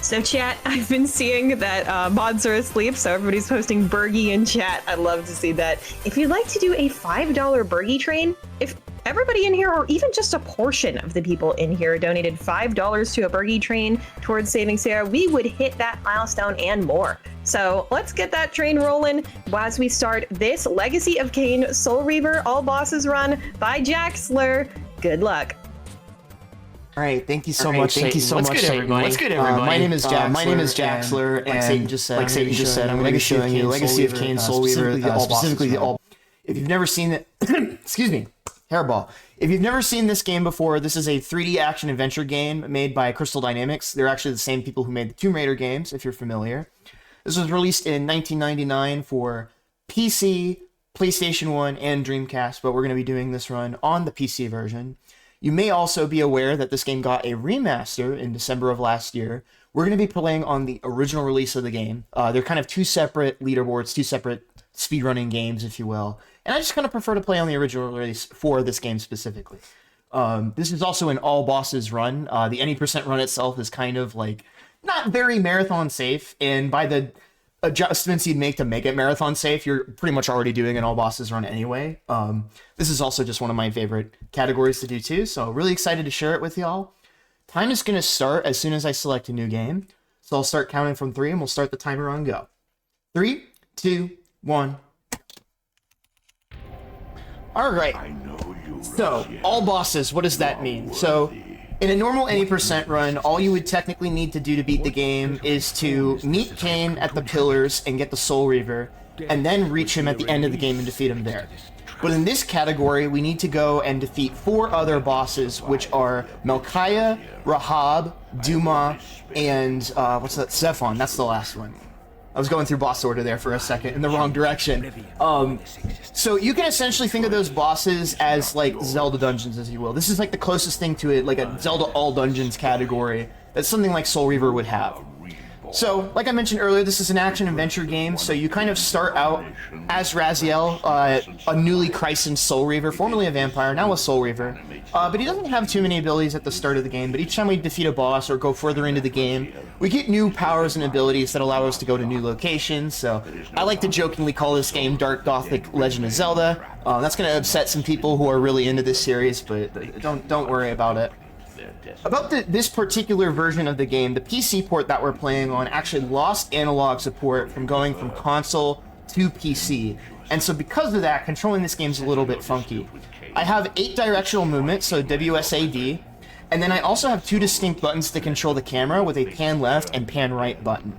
So chat, I've been seeing that mods are asleep, so everybody's posting Bergie in chat. I'd love to see that. If you'd like to do a $5 Bergie train, if everybody in here, or even just a portion of the people in here, donated $5 to a Bergie train towards saving Sarah, we would hit that milestone and more. So let's get that train rolling as we start this Legacy of Kain Soul Reaver All Bosses run by Jaxler. Good luck. All right, thank you so much. Thank you so much, Satan. What's good, everybody? My name is Jaxler, and like Satan just said, I'm going to be showing you Legacy of Kain Soul Reaver, specifically the all. If you've never seen it, excuse me, hairball. If you've never seen this game before, this is a 3D action adventure game made by Crystal Dynamics. They're actually the same people who made the Tomb Raider games, if you're familiar. This was released in 1999 for PC, PlayStation 1, and Dreamcast, but we're going to be doing this run on the PC version. You may also be aware that this game got a remaster in December of last year. We're going to be playing on the original release of the game. They're kind of two separate leaderboards, two separate speedrunning games, if you will. And I just kind of prefer to play on the original release for this game specifically. This is also an all bosses run. The any percent run itself is kind of like not very marathon safe. And by the adjustments you'd make to make it marathon safe, you're pretty much already doing an all bosses run anyway. This is also just one of my favorite categories to do too, so really excited to share it with y'all. Time is going to start as soon as I select a new game, so I'll start counting from 3 and we'll start the timer on go. 3, 2, 1. All right, so all bosses, what does that mean? So in a normal any percent run, all you would technically need to do to beat the game is to meet Kain at the pillars and get the Soul Reaver, and then reach him at the end of the game and defeat him there. But in this category, we need to go and defeat 4 other bosses, which are Melchiah, Rahab, Duma, and what's that? Zephon. That's the last one. I was going through boss order there for a second in the wrong direction. So you can essentially think of those bosses as like Zelda dungeons, as you will. This is like the closest thing to it, like a Zelda all dungeons category that something like Soul Reaver would have. So, like I mentioned earlier, this is an action-adventure game, so you kind of start out as Raziel, a newly christened Soul Reaver, formerly a vampire, now a Soul Reaver. But he doesn't have too many abilities at the start of the game, but each time we defeat a boss or go further into the game, we get new powers and abilities that allow us to go to new locations, so I like to jokingly call this game Dark Gothic Legend of Zelda. That's going to upset some people who are really into this series, but don't worry about it. About this particular version of the game, the PC port that we're playing on actually lost analog support from going from console to PC. And so because of that, controlling this game is a little bit funky. I have 8 directional movement, so WSAD, and then I also have 2 distinct buttons to control the camera with a pan left and pan right button.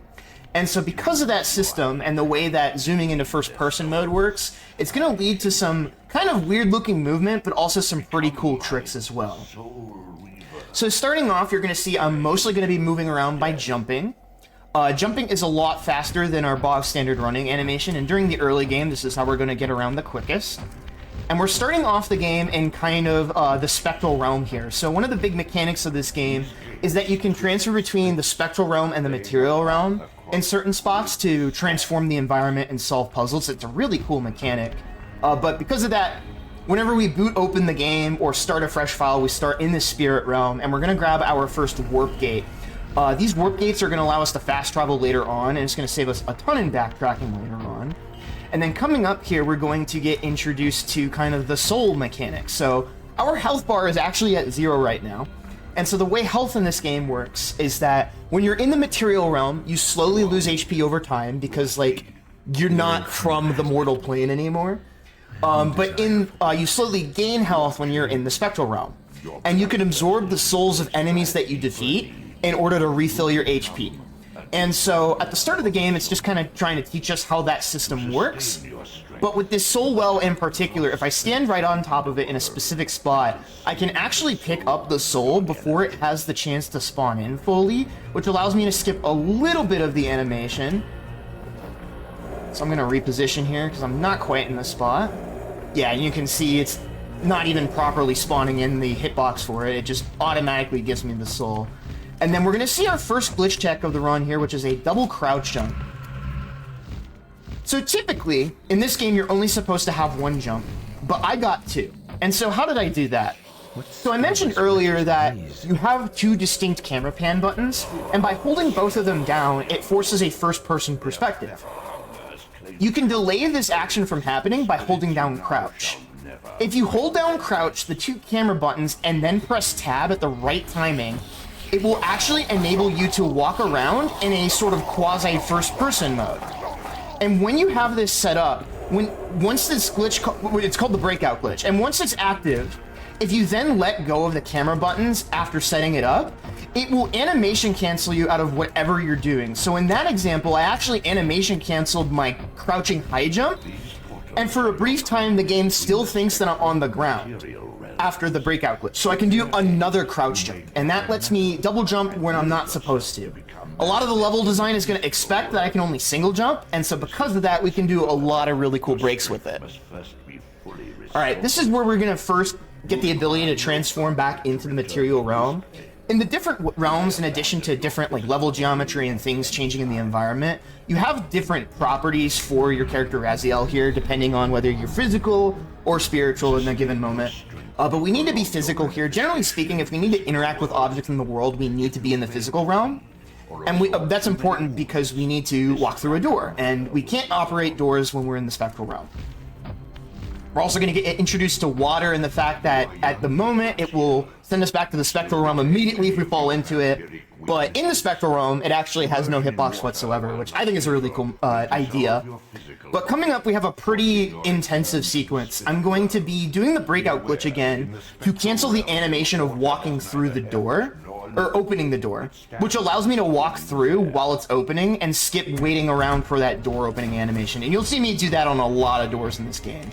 And so because of that system and the way that zooming into first person mode works, it's going to lead to some kind of weird looking movement, but also some pretty cool tricks as well. So starting off, you're going to see I'm mostly going to be moving around by jumping. Jumping is a lot faster than our bog standard running animation, and during the early game, this is how we're going to get around the quickest. And we're starting off the game in kind of the spectral realm here. So one of the big mechanics of this game is that you can transfer between the spectral realm and the material realm in certain spots to transform the environment and solve puzzles. It's a really cool mechanic. But because of that, whenever we boot open the game or start a fresh file, we start in the spirit realm, and we're going to grab our first warp gate. These warp gates are going to allow us to fast travel later on, and it's going to save us a ton in backtracking later on. And then coming up here, we're going to get introduced to kind of the soul mechanic. So our health bar is actually at 0 right now. And so the way health in this game works is that when you're in the material realm, you slowly lose HP over time because, like, you're not from the mortal plane anymore. But you slowly gain health when you're in the spectral realm. And you can absorb the souls of enemies that you defeat in order to refill your HP. And so at the start of the game, it's just kind of trying to teach us how that system works. But with this soul well in particular, if I stand right on top of it in a specific spot, I can actually pick up the soul before it has the chance to spawn in fully, which allows me to skip a little bit of the animation. So I'm going to reposition here because I'm not quite in the spot. Yeah, and you can see it's not even properly spawning in the hitbox for it. It just automatically gives me the soul. And then we're going to see our first glitch check of the run here, which is a double crouch jump. So typically, in this game, you're only supposed to have 1 jump, but I got 2. And so how did I do that? So I mentioned earlier that you have two distinct camera pan buttons, and by holding both of them down, it forces a first-person perspective. You can delay this action from happening by holding down crouch. If you hold down crouch, the two camera buttons, and then press tab at the right timing, it will actually enable you to walk around in a sort of quasi first-person mode. And when you have this set up, once this glitch, it's called the breakout glitch, and once it's active, if you then let go of the camera buttons after setting it up, it will animation cancel you out of whatever you're doing. So in that example, I actually animation canceled my crouching high jump, and for a brief time, the game still thinks that I'm on the ground after the breakout glitch. So I can do another crouch jump, and that lets me double jump when I'm not supposed to. A lot of the level design is going to expect that I can only single jump, and so because of that, we can do a lot of really cool breaks with it. Alright, this is where we're going to first get the ability to transform back into the material realm. In the different realms, in addition to different level geometry and things changing in the environment, you have different properties for your character Raziel here, depending on whether you're physical or spiritual in a given moment. But we need to be physical here. Generally speaking, if we need to interact with objects in the world, we need to be in the physical realm. And that's important because we need to walk through a door, and we can't operate doors when we're in the spectral realm. We're also going to get introduced to water and the fact that at the moment it will send us back to the spectral realm immediately if we fall into it. But in the spectral realm, it actually has no hitbox whatsoever, which I think is a really cool idea. But coming up, we have a pretty intensive sequence. I'm going to be doing the breakout glitch again to cancel the animation of walking through the door, or opening the door, which allows me to walk through while it's opening and skip waiting around for that door opening animation. And you'll see me do that on a lot of doors in this game.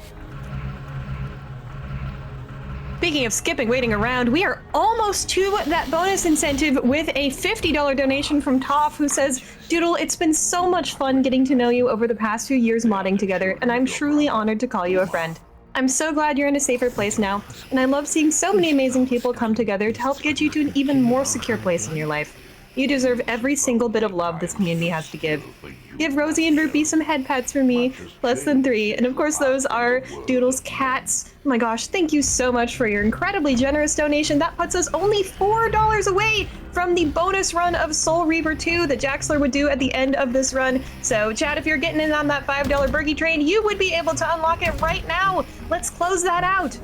Speaking of skipping waiting around, we are almost to that bonus incentive with a $50 donation from Toph, who says, Doodle, it's been so much fun getting to know you over the past few years modding together, and I'm truly honored to call you a friend. I'm so glad you're in a safer place now, and I love seeing so many amazing people come together to help get you to an even more secure place in your life. You deserve every single bit of love this community has to give. Give Rosie and Rupee some head pats for me, less than 3. And of course, those are Doodle's cats. Oh my gosh, thank you so much for your incredibly generous donation. That puts us only $4 away from the bonus run of Soul Reaver 2 that Jaxler would do at the end of this run. So, Chad, if you're getting in on that $5 Bergie train, you would be able to unlock it right now. Let's close that out.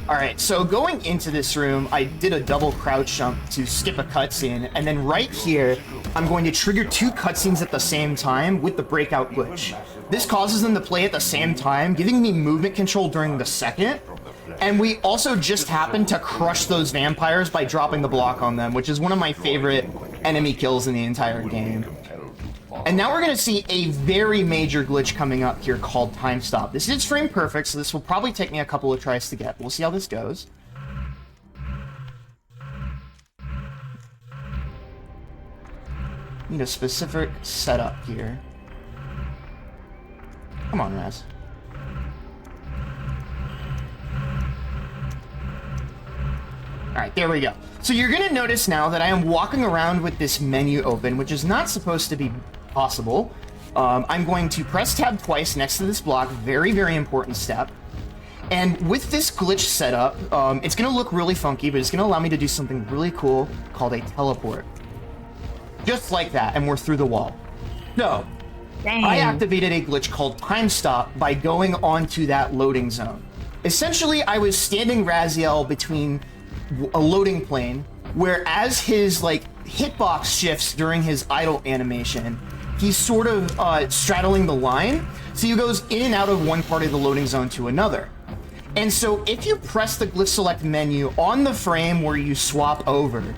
Alright, so going into this room, I did a double crouch jump to skip a cutscene, and then right here, I'm going to trigger 2 cutscenes at the same time with the breakout glitch. This causes them to play at the same time, giving me movement control during the second, and we also just happened to crush those vampires by dropping the block on them, which is one of my favorite enemy kills in the entire game. And now we're going to see a very major glitch coming up here called time stop. This is frame perfect, so this will probably take me a couple of tries to get. We'll see how this goes. Need a specific setup here. Come on, Raz. Alright, there we go. So you're going to notice now that I am walking around with this menu open, which is not supposed to be possible. I'm going to press tab twice next to this block, very, very important step. And with this glitch setup, it's going to look really funky, but it's going to allow me to do something really cool called a teleport. Just like that, and we're through the wall. So, dang. I activated a glitch called time stop by going onto that loading zone. Essentially, I was standing Raziel between a loading plane, where as his hitbox shifts during his idle animation, he's sort of straddling the line, so he goes in and out of one part of the loading zone to another. And so if you press the glyph select menu on the frame where you swap over,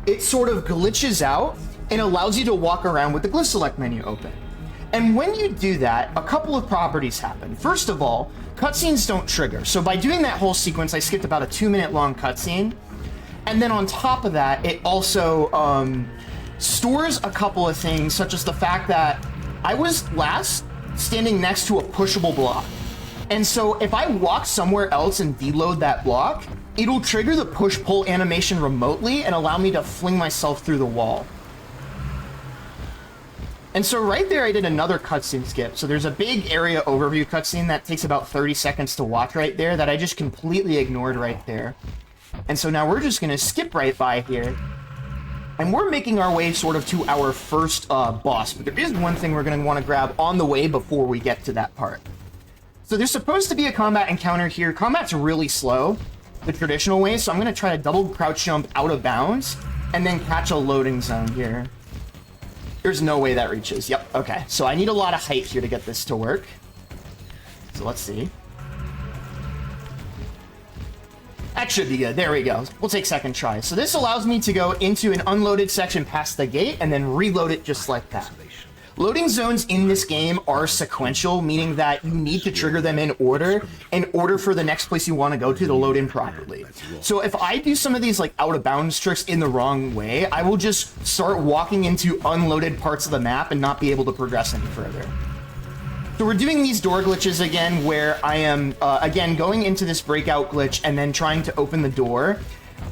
it sort of glitches out and allows you to walk around with the glyph select menu open. And when you do that, a couple of properties happen. First of all, cutscenes don't trigger. So by doing that whole sequence, I skipped about a 2-minute long cutscene. And then on top of that, it also stores a couple of things, such as the fact that I was last standing next to a pushable block. And so if I walk somewhere else and deload that block, it'll trigger the push-pull animation remotely and allow me to fling myself through the wall. And so right there, I did another cutscene skip. So there's a big area overview cutscene that takes about 30 seconds to watch right there that I just completely ignored right there. And so now we're just going to skip right by here. And we're making our way sort of to our first boss. But there is one thing we're going to want to grab on the way before we get to that part. So there's supposed to be a combat encounter here. Combat's really slow, the traditional way. So I'm going to try to double crouch jump out of bounds and then catch a loading zone here. There's no way that reaches. Yep, okay. So I need a lot of height here to get this to work. So let's see. That should be good. There we go. We'll take second try. So this allows me to go into an unloaded section past the gate and then reload it just like that. Loading zones in this game are sequential, meaning that you need to trigger them in order for the next place you want to go to load in properly. So if I do some of these like out of bounds tricks in the wrong way, I will just start walking into unloaded parts of the map and not be able to progress any further. So we're doing these door glitches again, where I am, again, going into this breakout glitch and then trying to open the door,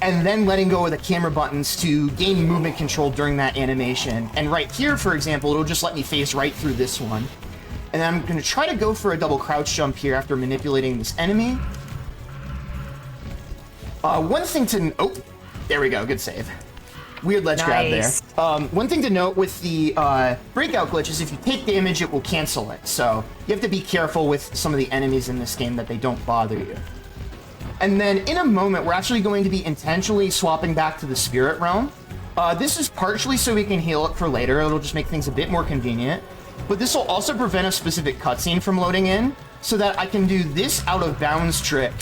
and then letting go of the camera buttons to gain movement control during that animation. And right here, for example, it'll just let me phase right through this one. And then I'm going to try to go for a double crouch jump here after manipulating this enemy. One thing to... Oh, there we go. Good save. Weird ledge grab there. One thing to note with the breakout glitch is if you take damage, it will cancel it. So you have to be careful with some of the enemies in this game that they don't bother you. And then in a moment, we're actually going to be intentionally swapping back to the spirit realm. This is partially so we can heal up for later. It'll just make things a bit more convenient. But this will also prevent a specific cutscene from loading in, so that I can do this out of bounds trick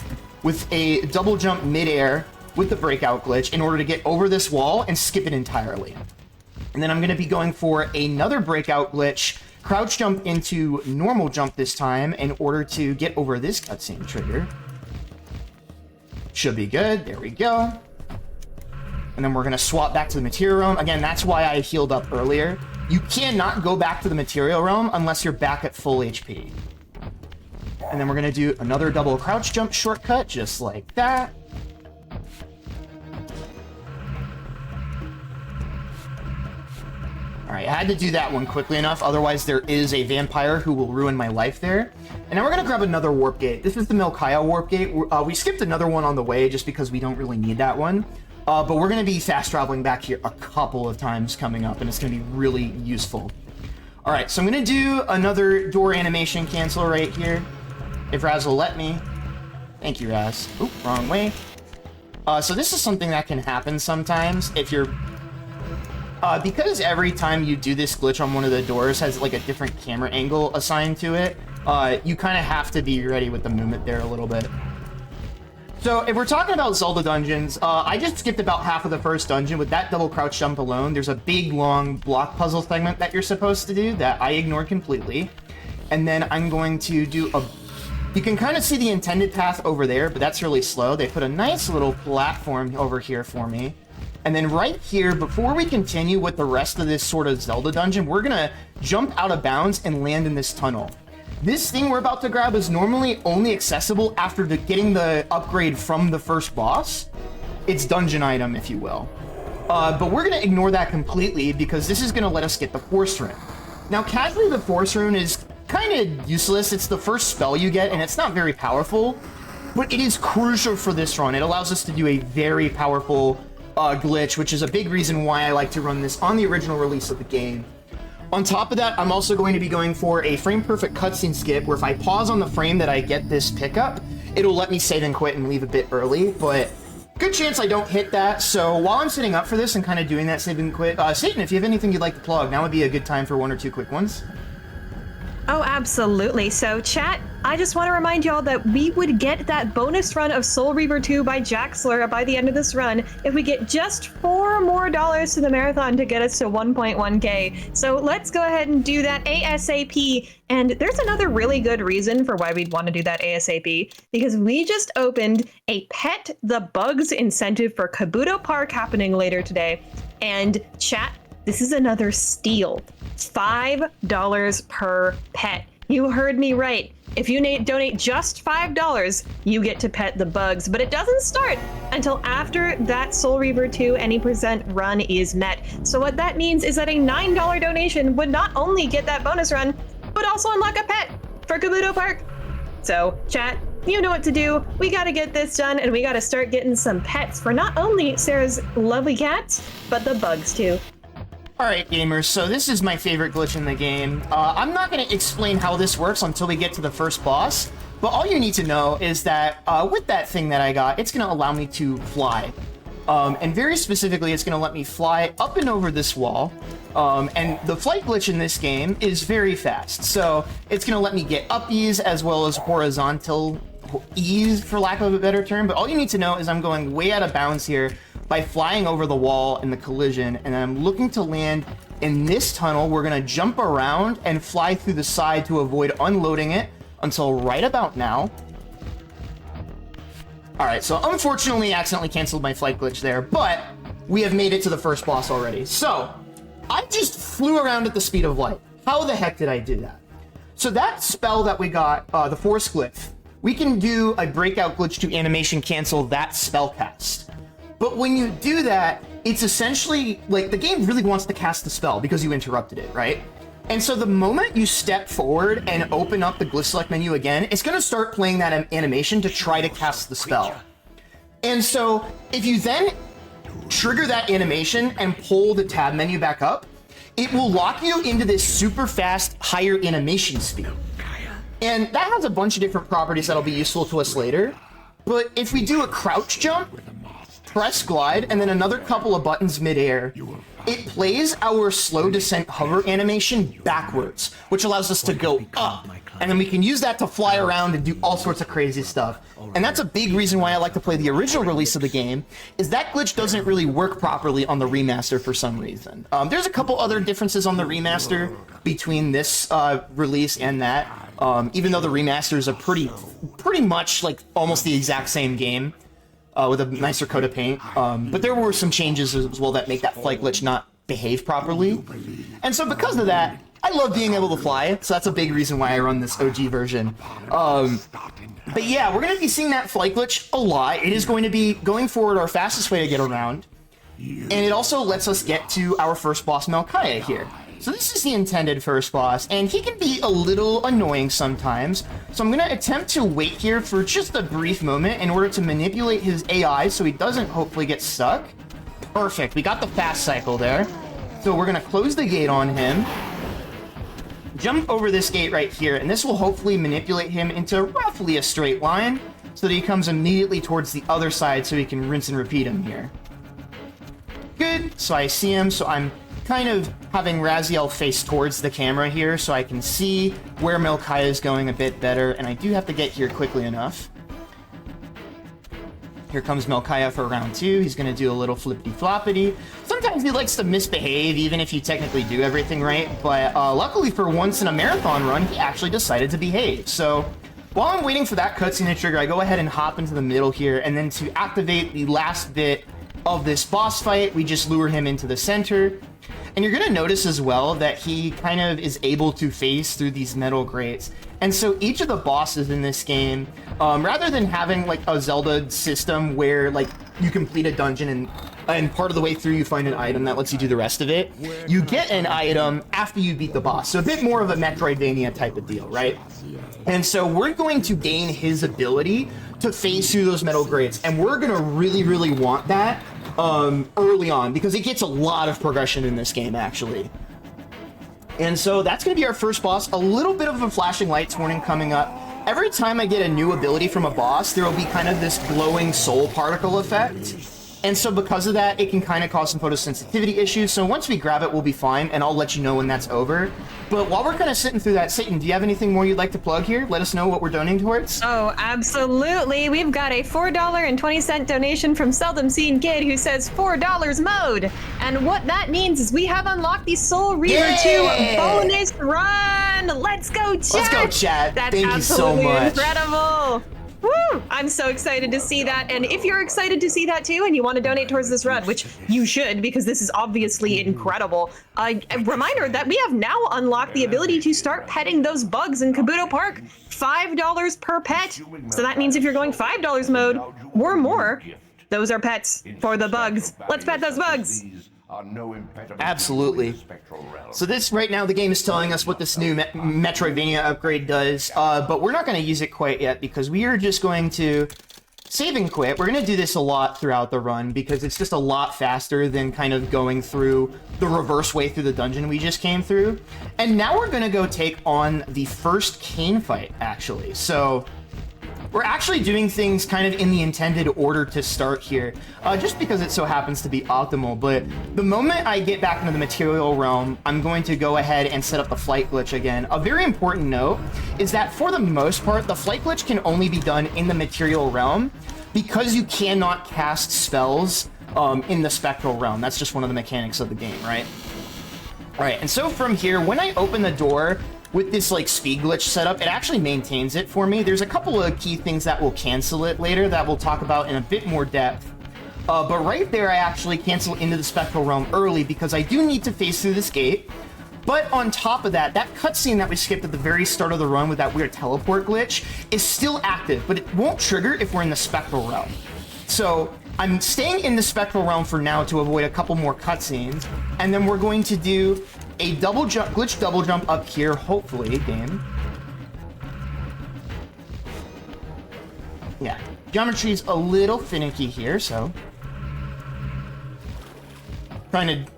with a double jump midair with the breakout glitch in order to get over this wall and skip it entirely. And then I'm going to be going for another breakout glitch, crouch jump into normal jump this time in order to get over this cutscene trigger. Should be good. There we go. And then we're going to swap back to the material realm. Again, that's why I healed up earlier. You cannot go back to the material realm unless you're back at full HP. And then we're going to do another double crouch jump shortcut, just like that. Alright, I had to do that one quickly enough, otherwise there is a vampire who will ruin my life there. And now we're going to grab another warp gate. This is the Milkaya warp gate. We skipped another one on the way just because we don't really need that one. But we're going to be fast traveling back here a couple of times coming up, and it's going to be really useful. Alright, so I'm going to do another door animation cancel right here, if Raz will let me. Thank you, Raz. Oop, wrong way. So this is something that can happen sometimes if you're... because every time you do this glitch on one of the doors has like a different camera angle assigned to it, you kind of have to be ready with the movement there a little bit. So if we're talking about Zelda dungeons, I just skipped about half of the first dungeon. With that double crouch jump alone, there's a big long block puzzle segment that you're supposed to do that I ignored completely. And then I'm going to do a... You can kind of see the intended path over there, but that's really slow. They put a nice little platform over here for me. And then right here, before we continue with the rest of this sort of Zelda dungeon, we're going to jump out of bounds and land in this tunnel. This thing we're about to grab is normally only accessible after getting the upgrade from the first boss. It's dungeon item, if you will. But we're going to ignore that completely because this is going to let us get the Force Rune. Now, casually, the Force Rune is kind of useless. It's the first spell you get, and it's not very powerful. But it is crucial for this run. It allows us to do a very powerful... glitch, which is a big reason why I like to run this on the original release of the game. On top of that, I'm also going to be going for a frame perfect cutscene skip where if I pause on the frame that I get this pickup, it'll let me save and quit and leave a bit early, but good chance I don't hit that. So while I'm sitting up for this and kind of doing that save and quit, Satan, if you have anything you'd like to plug, now would be a good time for one or two quick ones. Oh, absolutely. So, chat, I just want to remind y'all that we would get that bonus run of Soul Reaver 2 by Jaxler by the end of this run if we get just $4 more to the marathon to get us to 1.1k. So let's go ahead and do that ASAP. And there's another really good reason for why we'd want to do that ASAP, because we just opened a Pet the Bugs incentive for Kabuto Park happening later today. And chat, this is another steal. $5 per pet. You heard me right. If you donate just $5, you get to pet the bugs, but it doesn't start until after that Soul Reaver 2 any percent run is met. So what that means is that a $9 donation would not only get that bonus run, but also unlock a pet for Kabuto Park. So, chat, you know what to do. We gotta get this done, and we gotta start getting some pets for not only Sarah's lovely cats, but the bugs too. Alright, gamers, so this is my favorite glitch in the game. I'm not going to explain how this works until we get to the first boss, but all you need to know is that with that thing that I got, it's going to allow me to fly. And very specifically, it's going to let me fly up and over this wall. And the flight glitch in this game is very fast, so it's going to let me get up ease as well as horizontal ease, for lack of a better term. But all you need to know is I'm going way out of bounds here by flying over the wall in the collision, and I'm looking to land in this tunnel. We're going to jump around and fly through the side to avoid unloading it until right about now. Alright, so unfortunately I accidentally canceled my flight glitch there, but we have made it to the first boss already. So, I just flew around at the speed of light. How the heck did I do that? So that spell that we got, the Force Glyph, we can do a breakout glitch to animation cancel that spell cast. But when you do that, it's essentially, like, the game really wants to cast the spell because you interrupted it, right? And so the moment you step forward and open up the Glyph Select menu again, it's going to start playing that animation to try to cast the spell. And so if you then trigger that animation and pull the tab menu back up, it will lock you into this super fast, higher animation speed. And that has a bunch of different properties that'll be useful to us later. But if we do a crouch jump, press glide, and then another couple of buttons midair, it plays our slow descent hover animation backwards, which allows us to go up. And then we can use that to fly around and do all sorts of crazy stuff. And that's a big reason why I like to play the original release of the game, is that glitch doesn't really work properly on the remaster for some reason. There's a couple other differences on the remaster between this release and that, even though the remaster is a pretty much like almost the exact same game. With a nicer coat of paint, but there were some changes as well that make that flight glitch not behave properly. And so because of that, I love being able to fly, so that's a big reason why I run this OG version. But yeah, we're going to be seeing that flight glitch a lot. It is going to be, going forward, our fastest way to get around, and it also lets us get to our first boss, Melchiah, here. So this is the intended first boss, and he can be a little annoying sometimes. So I'm going to attempt to wait here for just a brief moment in order to manipulate his AI so he doesn't hopefully get stuck. Perfect, we got the fast cycle there. So we're going to close the gate on him, jump over this gate right here, and this will hopefully manipulate him into roughly a straight line so that he comes immediately towards the other side so he can rinse and repeat him here. Good, so I see him, so I'm kind of having Raziel face towards the camera here so I can see where Melchiah is going a bit better, and I do have to get here quickly enough. Here comes Melchiah for round 2. He's going to do a little flippity-floppity. Sometimes he likes to misbehave even if you technically do everything right, but luckily for once in a marathon run, he actually decided to behave. So while I'm waiting for that cutscene to trigger, I go ahead and hop into the middle here, and then to activate the last bit of this boss fight, we just lure him into the center. And you're going to notice as well that he kind of is able to phase through these metal grates. And so each of the bosses in this game, rather than having like a Zelda system where like you complete a dungeon and part of the way through you find an item that lets you do the rest of it, you get an item after you beat the boss. So a bit more of a Metroidvania type of deal, right? And so we're going to gain his ability to phase through those metal grates, and we're going to really, really want that early on, because it gets a lot of progression in this game, actually. And so that's going to be our first boss. A little bit of a flashing lights warning coming up. Every time I get a new ability from a boss, there will be kind of this glowing soul particle effect. And so because of that, it can kind of cause some photosensitivity issues. So once we grab it, we'll be fine, and I'll let you know when that's over. But while we're kind of sitting through that, Satan, do you have anything more you'd like to plug here? Let us know what we're donating towards. Oh, absolutely. We've got a $4.20 donation from Seldom Seen Kid who says $4 mode. And what that means is we have unlocked the Soul Reaver 2 bonus run. Let's go, chat. Let's go, chat. That's Thank absolutely you so much. Incredible. Woo! I'm so excited to see that, and if you're excited to see that too and you want to donate towards this run, which you should because this is obviously incredible, a reminder that we have now unlocked the ability to start petting those bugs in Kabuto Park. $5 per pet. So that means if you're going $5 mode or more, Those are pets for the bugs. Let's pet those bugs. Absolutely. So this, right now, the game is telling us what this new Metroidvania upgrade does, but we're not going to use it quite yet because we are just going to save and quit. We're going to do this a lot throughout the run because it's just a lot faster than kind of going through the reverse way through the dungeon we just came through. And now we're going to go take on the first Kain fight, actually. So we're actually doing things kind of in the intended order to start here, just because it so happens to be optimal. But the moment I get back into the material realm, I'm going to go ahead and set up the flight glitch again. A very important note is that for the most part, the flight glitch can only be done in the material realm because you cannot cast spells in the spectral realm. That's just one of the mechanics of the game, right? All right, and so from here, when I open the door, with this like speed glitch setup, it actually maintains it for me. There's a couple of key things that will cancel it later that we'll talk about in a bit more depth. But right there, I actually cancel into the spectral realm early because I do need to phase through this gate. But on top of that, that cutscene that we skipped at the very start of the run with that weird teleport glitch is still active, but it won't trigger if we're in the spectral realm. So I'm staying in the spectral realm for now to avoid a couple more cutscenes, and then we're going to do a double jump, glitch double jump up here, hopefully, game. Yeah, geometry's a little finicky here, so trying to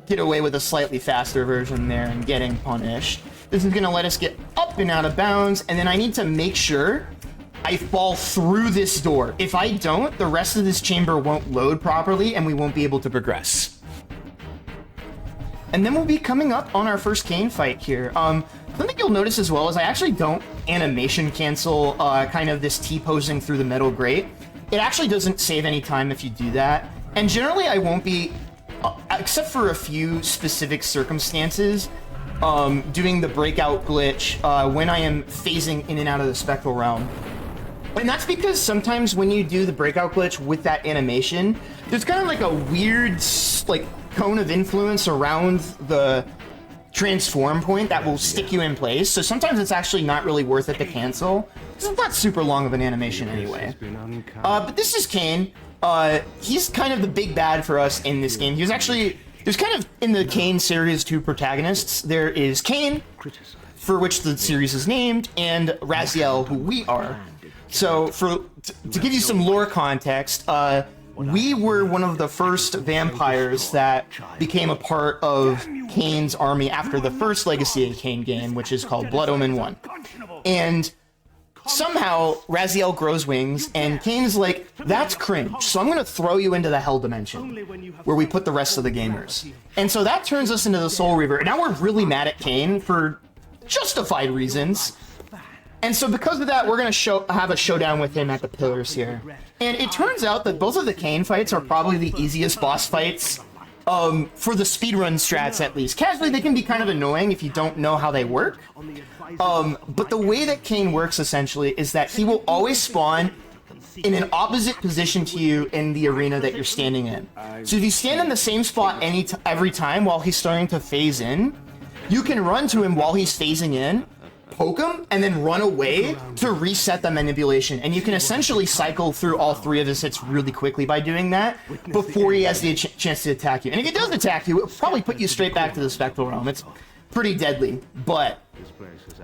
get away with a slightly faster version there and getting punished. This is gonna let us get up and out of bounds, and then I need to make sure I fall through this door. If I don't, the rest of this chamber won't load properly and we won't be able to progress. And then we'll be coming up on our first Kain fight here. Something you'll notice as well is I actually don't animation cancel kind of this T-posing through the metal grate. It actually doesn't save any time if you do that. And generally I won't be, except for a few specific circumstances, doing the breakout glitch when I am phasing in and out of the spectral realm. And that's because sometimes when you do the breakout glitch with that animation, there's kind of like a weird, like, cone of influence around the transform point that will stick you in place. So sometimes it's actually not really worth it to cancel. It's not super long of an animation anyway. But this is Kain. He's kind of the big bad for us in this game. He was actually, there's kind of in the Kain series two protagonists. There is Kain, for which the series is named, and Raziel, who we are. So to give you some lore context, we were one of the first vampires that became a part of Kain's army after the first Legacy of Kain game, which is called Blood Omen 1. And somehow Raziel grows wings, and Kain's like, that's cringe, so I'm going to throw you into the Hell Dimension, where we put the rest of the gamers. And so that turns us into the Soul Reaver, and now we're really mad at Kain for justified reasons. And so because of that, we're going to have a showdown with him at the pillars here. And it turns out that both of the Kain fights are probably the easiest boss fights for the speedrun strats, at least. Casually, they can be kind of annoying if you don't know how they work. But the way that Kain works, essentially, is that he will always spawn in an opposite position to you in the arena that you're standing in. So if you stand in the same spot every time while he's starting to phase in, you can run to him while he's phasing in, poke him, and then run away to reset the manipulation. And you can essentially cycle through all three of his hits really quickly by doing that before he has the chance to attack you. And if he does attack you, it'll probably put you straight back to the spectral realm. It's pretty deadly, but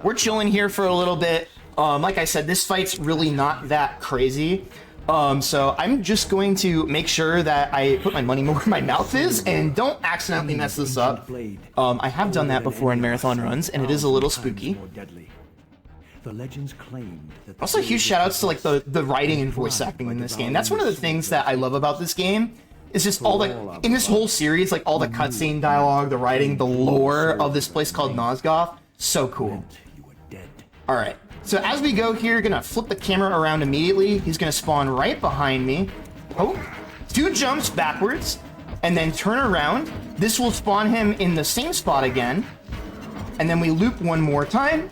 we're chilling here for a little bit. Like I said, this fight's really not that crazy. So I'm just going to make sure that I put my money where my mouth is and don't accidentally mess this up. I have done that before in marathon runs, and it is a little spooky. Also, huge shoutouts to like the writing and voice acting in this game. That's one of the things that I love about this game. It's just all the, in this whole series, like all the cutscene dialogue, the writing, the lore of this place called Nosgoth. So cool. All right. So as we go here, gonna flip the camera around immediately. He's gonna spawn right behind me. Oh, 2 jumps backwards, and then turn around. This will spawn him in the same spot again. And then we loop one more time.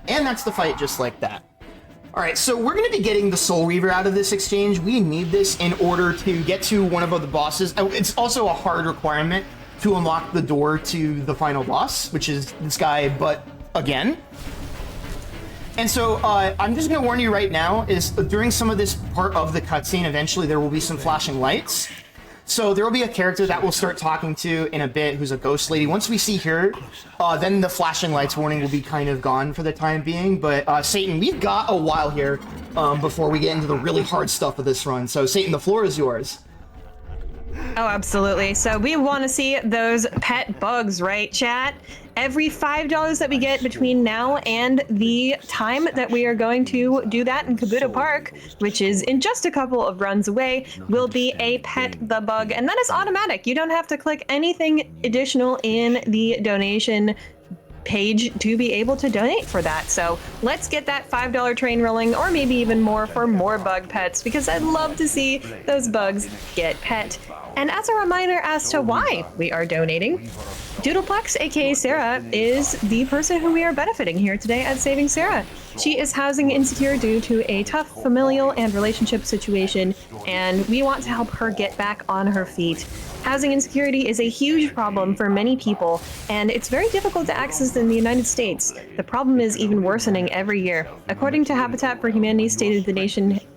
And that's the fight just like that. All right, so we're gonna be getting the Soul Reaver out of this exchange. We need this in order to get to one of the bosses. It's also a hard requirement to unlock the door to the final boss, which is this guy, but again. And so I'm just going to warn you right now, is during some of this part of the cutscene, eventually there will be some flashing lights. So there will be a character that we'll start talking to in a bit who's a ghost lady. Once we see her, then the flashing lights warning will be kind of gone for the time being. But Satan, we've got a while here before we get into the really hard stuff of this run. So Satan, the floor is yours. Oh, absolutely. So we want to see those pet bugs, right, chat? Every $5 that we get between now and the time that we are going to do that in Kabuto Park, which is in just a couple of runs away, will be a pet the bug. And that is automatic. You don't have to click anything additional in the donation page to be able to donate for that. So let's get that $5 train rolling, or maybe even more for more bug pets, because I'd love to see those bugs get pet. And as a reminder as to why we are donating, Doodleplex, aka Sarah, is the person who we are benefiting here today at Saving Sarah. She is housing insecure due to a tough familial and relationship situation, and we want to help her get back on her feet. Housing insecurity is a huge problem for many people, and it's very difficult to access in the United States. The problem is even worsening every year. According to Habitat for Humanity's State of the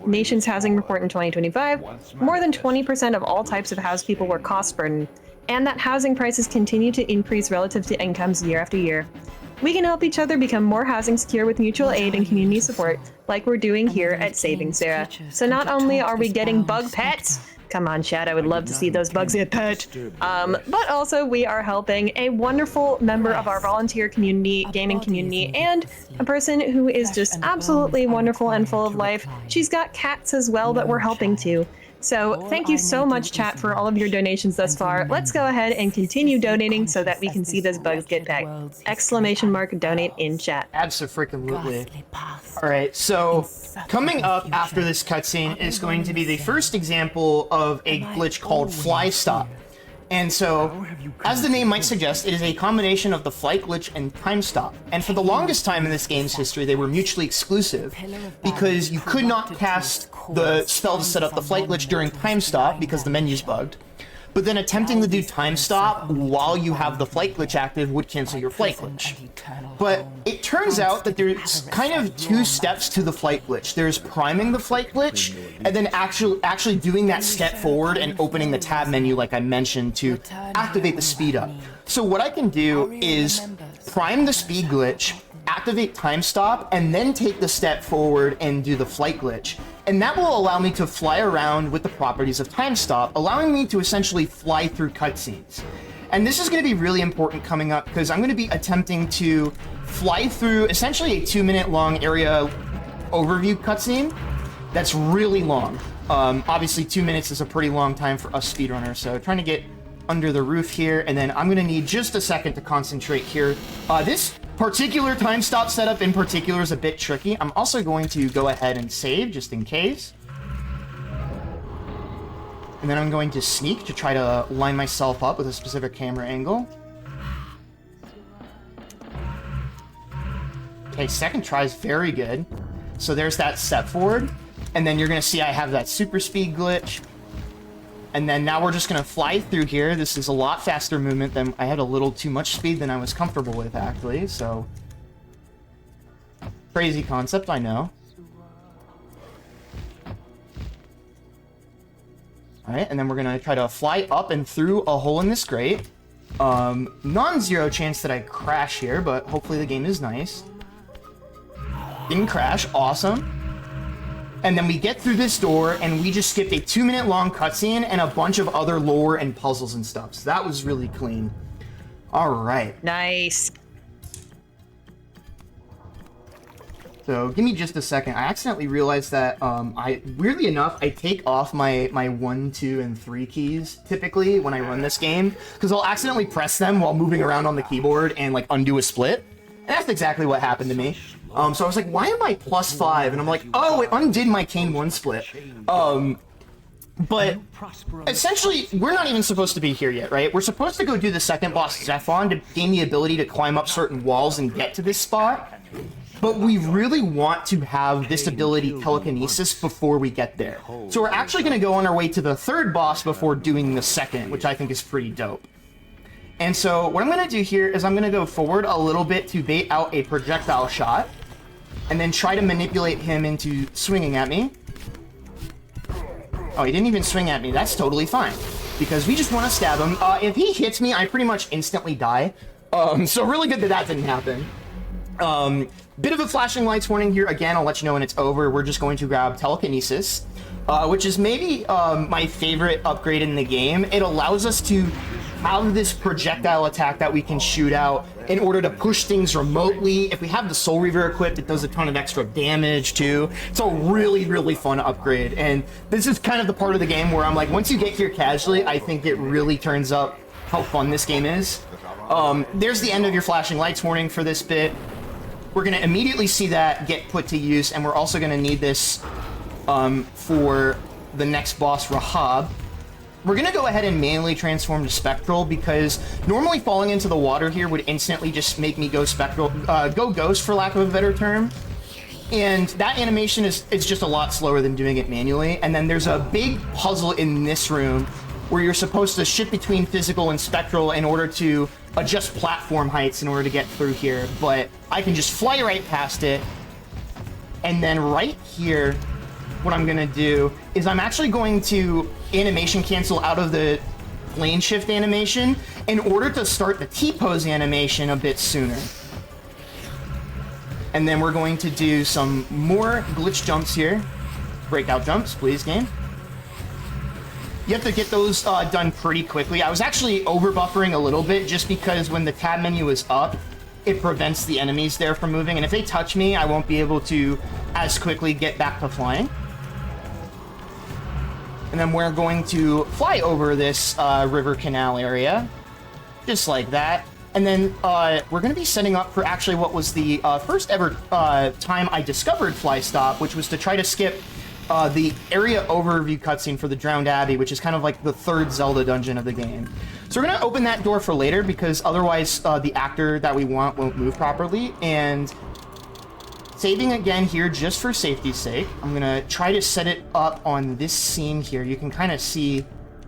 Nation's Housing Report in 2025, more than 20% of all types of housed people were cost burdened, and that housing prices continue to increase relative to incomes year after year. We can help each other become more housing secure with mutual aid and community support, like we're doing here at Saving Sarah. So not only are we getting bug pets, come on, chat, I would love to see those bugs get pet. But also we are helping a wonderful member of our volunteer community, gaming community, and a person who is just absolutely wonderful and full of life. She's got cats as well that we're helping too. So thank you so much, chat, for all of your donations thus far. Let's go ahead and continue donating so that we can see those bugs get back. Exclamation mark donate in chat. Absolutely. All right, so coming up after this cutscene is going to be the first example of a glitch called Fly Stop. And so, as the name might suggest, it is a combination of the flight glitch and time stop. And for the longest time in this game's history, they were mutually exclusive, because you could not cast the spell to set up the flight glitch during time stop because the menu's bugged. But then attempting to do time stop while you have the flight glitch active would cancel your flight glitch. But it turns out that there's kind of two steps to the flight glitch. There's priming the flight glitch, and then actually doing that step forward and opening the tab menu like I mentioned to activate the speed up. So what I can do is prime the speed glitch, activate time stop, and then take the step forward and do the flight glitch. And that will allow me to fly around with the properties of time stop, allowing me to essentially fly through cutscenes. And this is going to be really important coming up, because I'm going to be attempting to fly through essentially a 2-minute long area overview cutscene that's really long. Obviously 2 minutes is a pretty long time for us speedrunners, so trying to get under the roof here, and then I'm going to need just a second to concentrate here. This particular time stop setup in particular is a bit tricky. I'm also going to go ahead and save just in case. And then I'm going to sneak to try to line myself up with a specific camera angle. Okay, second try is very good. So there's that step forward. And then you're going to see I have that super speed glitch. And then now we're just going to fly through here. This is a lot faster movement than I had a little too much speed than I was comfortable with, actually. So, crazy concept, I know. Alright, and then we're going to try to fly up and through a hole in this grate. Non-zero chance that I crash here, but hopefully the game is nice. Didn't crash, awesome. And then we get through this door, and we just skipped a 2-minute long cutscene and a bunch of other lore and puzzles and stuff. So that was really clean. All right. Nice. So give me just a second. I accidentally realized that weirdly enough, I take off my 1, 2, and 3 keys typically when I run this game, because I'll accidentally press them while moving around on the keyboard and like undo a split. And that's exactly what happened to me. So I was like, why am I +5? And I'm like, oh, it undid my Kain 1 split. But essentially, we're not even supposed to be here yet, right? We're supposed to go do the second boss, Zephon, to gain the ability to climb up certain walls and get to this spot. But we really want to have this ability, telekinesis, before we get there. So we're actually going to go on our way to the third boss before doing the second, which I think is pretty dope. And so what I'm going to do here is I'm going to go forward a little bit to bait out a projectile shot. and then try to manipulate him into swinging at me. Oh, he didn't even swing at me. That's totally fine, because we just want to stab him. If he hits me, I pretty much instantly die. So really good that that didn't happen. Bit of a flashing lights warning here. Again, I'll let you know when it's over. We're just going to grab telekinesis, which is maybe my favorite upgrade in the game. It allows us to have this projectile attack that we can shoot out in order to push things remotely. If we have the Soul Reaver equipped, it does a ton of extra damage too. It's a really, really fun upgrade. And this is kind of the part of the game where I'm like, once you get here casually, I think it really turns up how fun this game is. There's the end of your flashing lights warning for this bit. We're going to immediately see that get put to use, and we're also going to need this for the next boss, Rahab. We're going to go ahead and manually transform to Spectral, because normally falling into the water here would instantly just make me go Spectral, go Ghost for lack of a better term. And that animation is just a lot slower than doing it manually. And then there's a big puzzle in this room where you're supposed to shift between physical and spectral in order to adjust platform heights in order to get through here. But I can just fly right past it. And then right here, what I'm gonna do is I'm actually going to animation cancel out of the plane shift animation in order to start the T-pose animation a bit sooner. And then we're going to do some more glitch jumps here. Breakout jumps, please, game. You have to get those done pretty quickly. I was actually over-buffering a little bit just because when the tab menu is up, it prevents the enemies there from moving. And if they touch me, I won't be able to as quickly get back to flying. And then we're going to fly over this river canal area, just like that. And then we're going to be setting up for actually what was the first ever time I discovered Fly Stop, which was to try to skip the area overview cutscene for the Drowned Abbey, which is kind of like the third Zelda dungeon of the game. So we're going to open that door for later, because otherwise the actor that we want won't move properly. And saving again here just for safety's sake, I'm going to try to set it up on this scene here. You can kind of see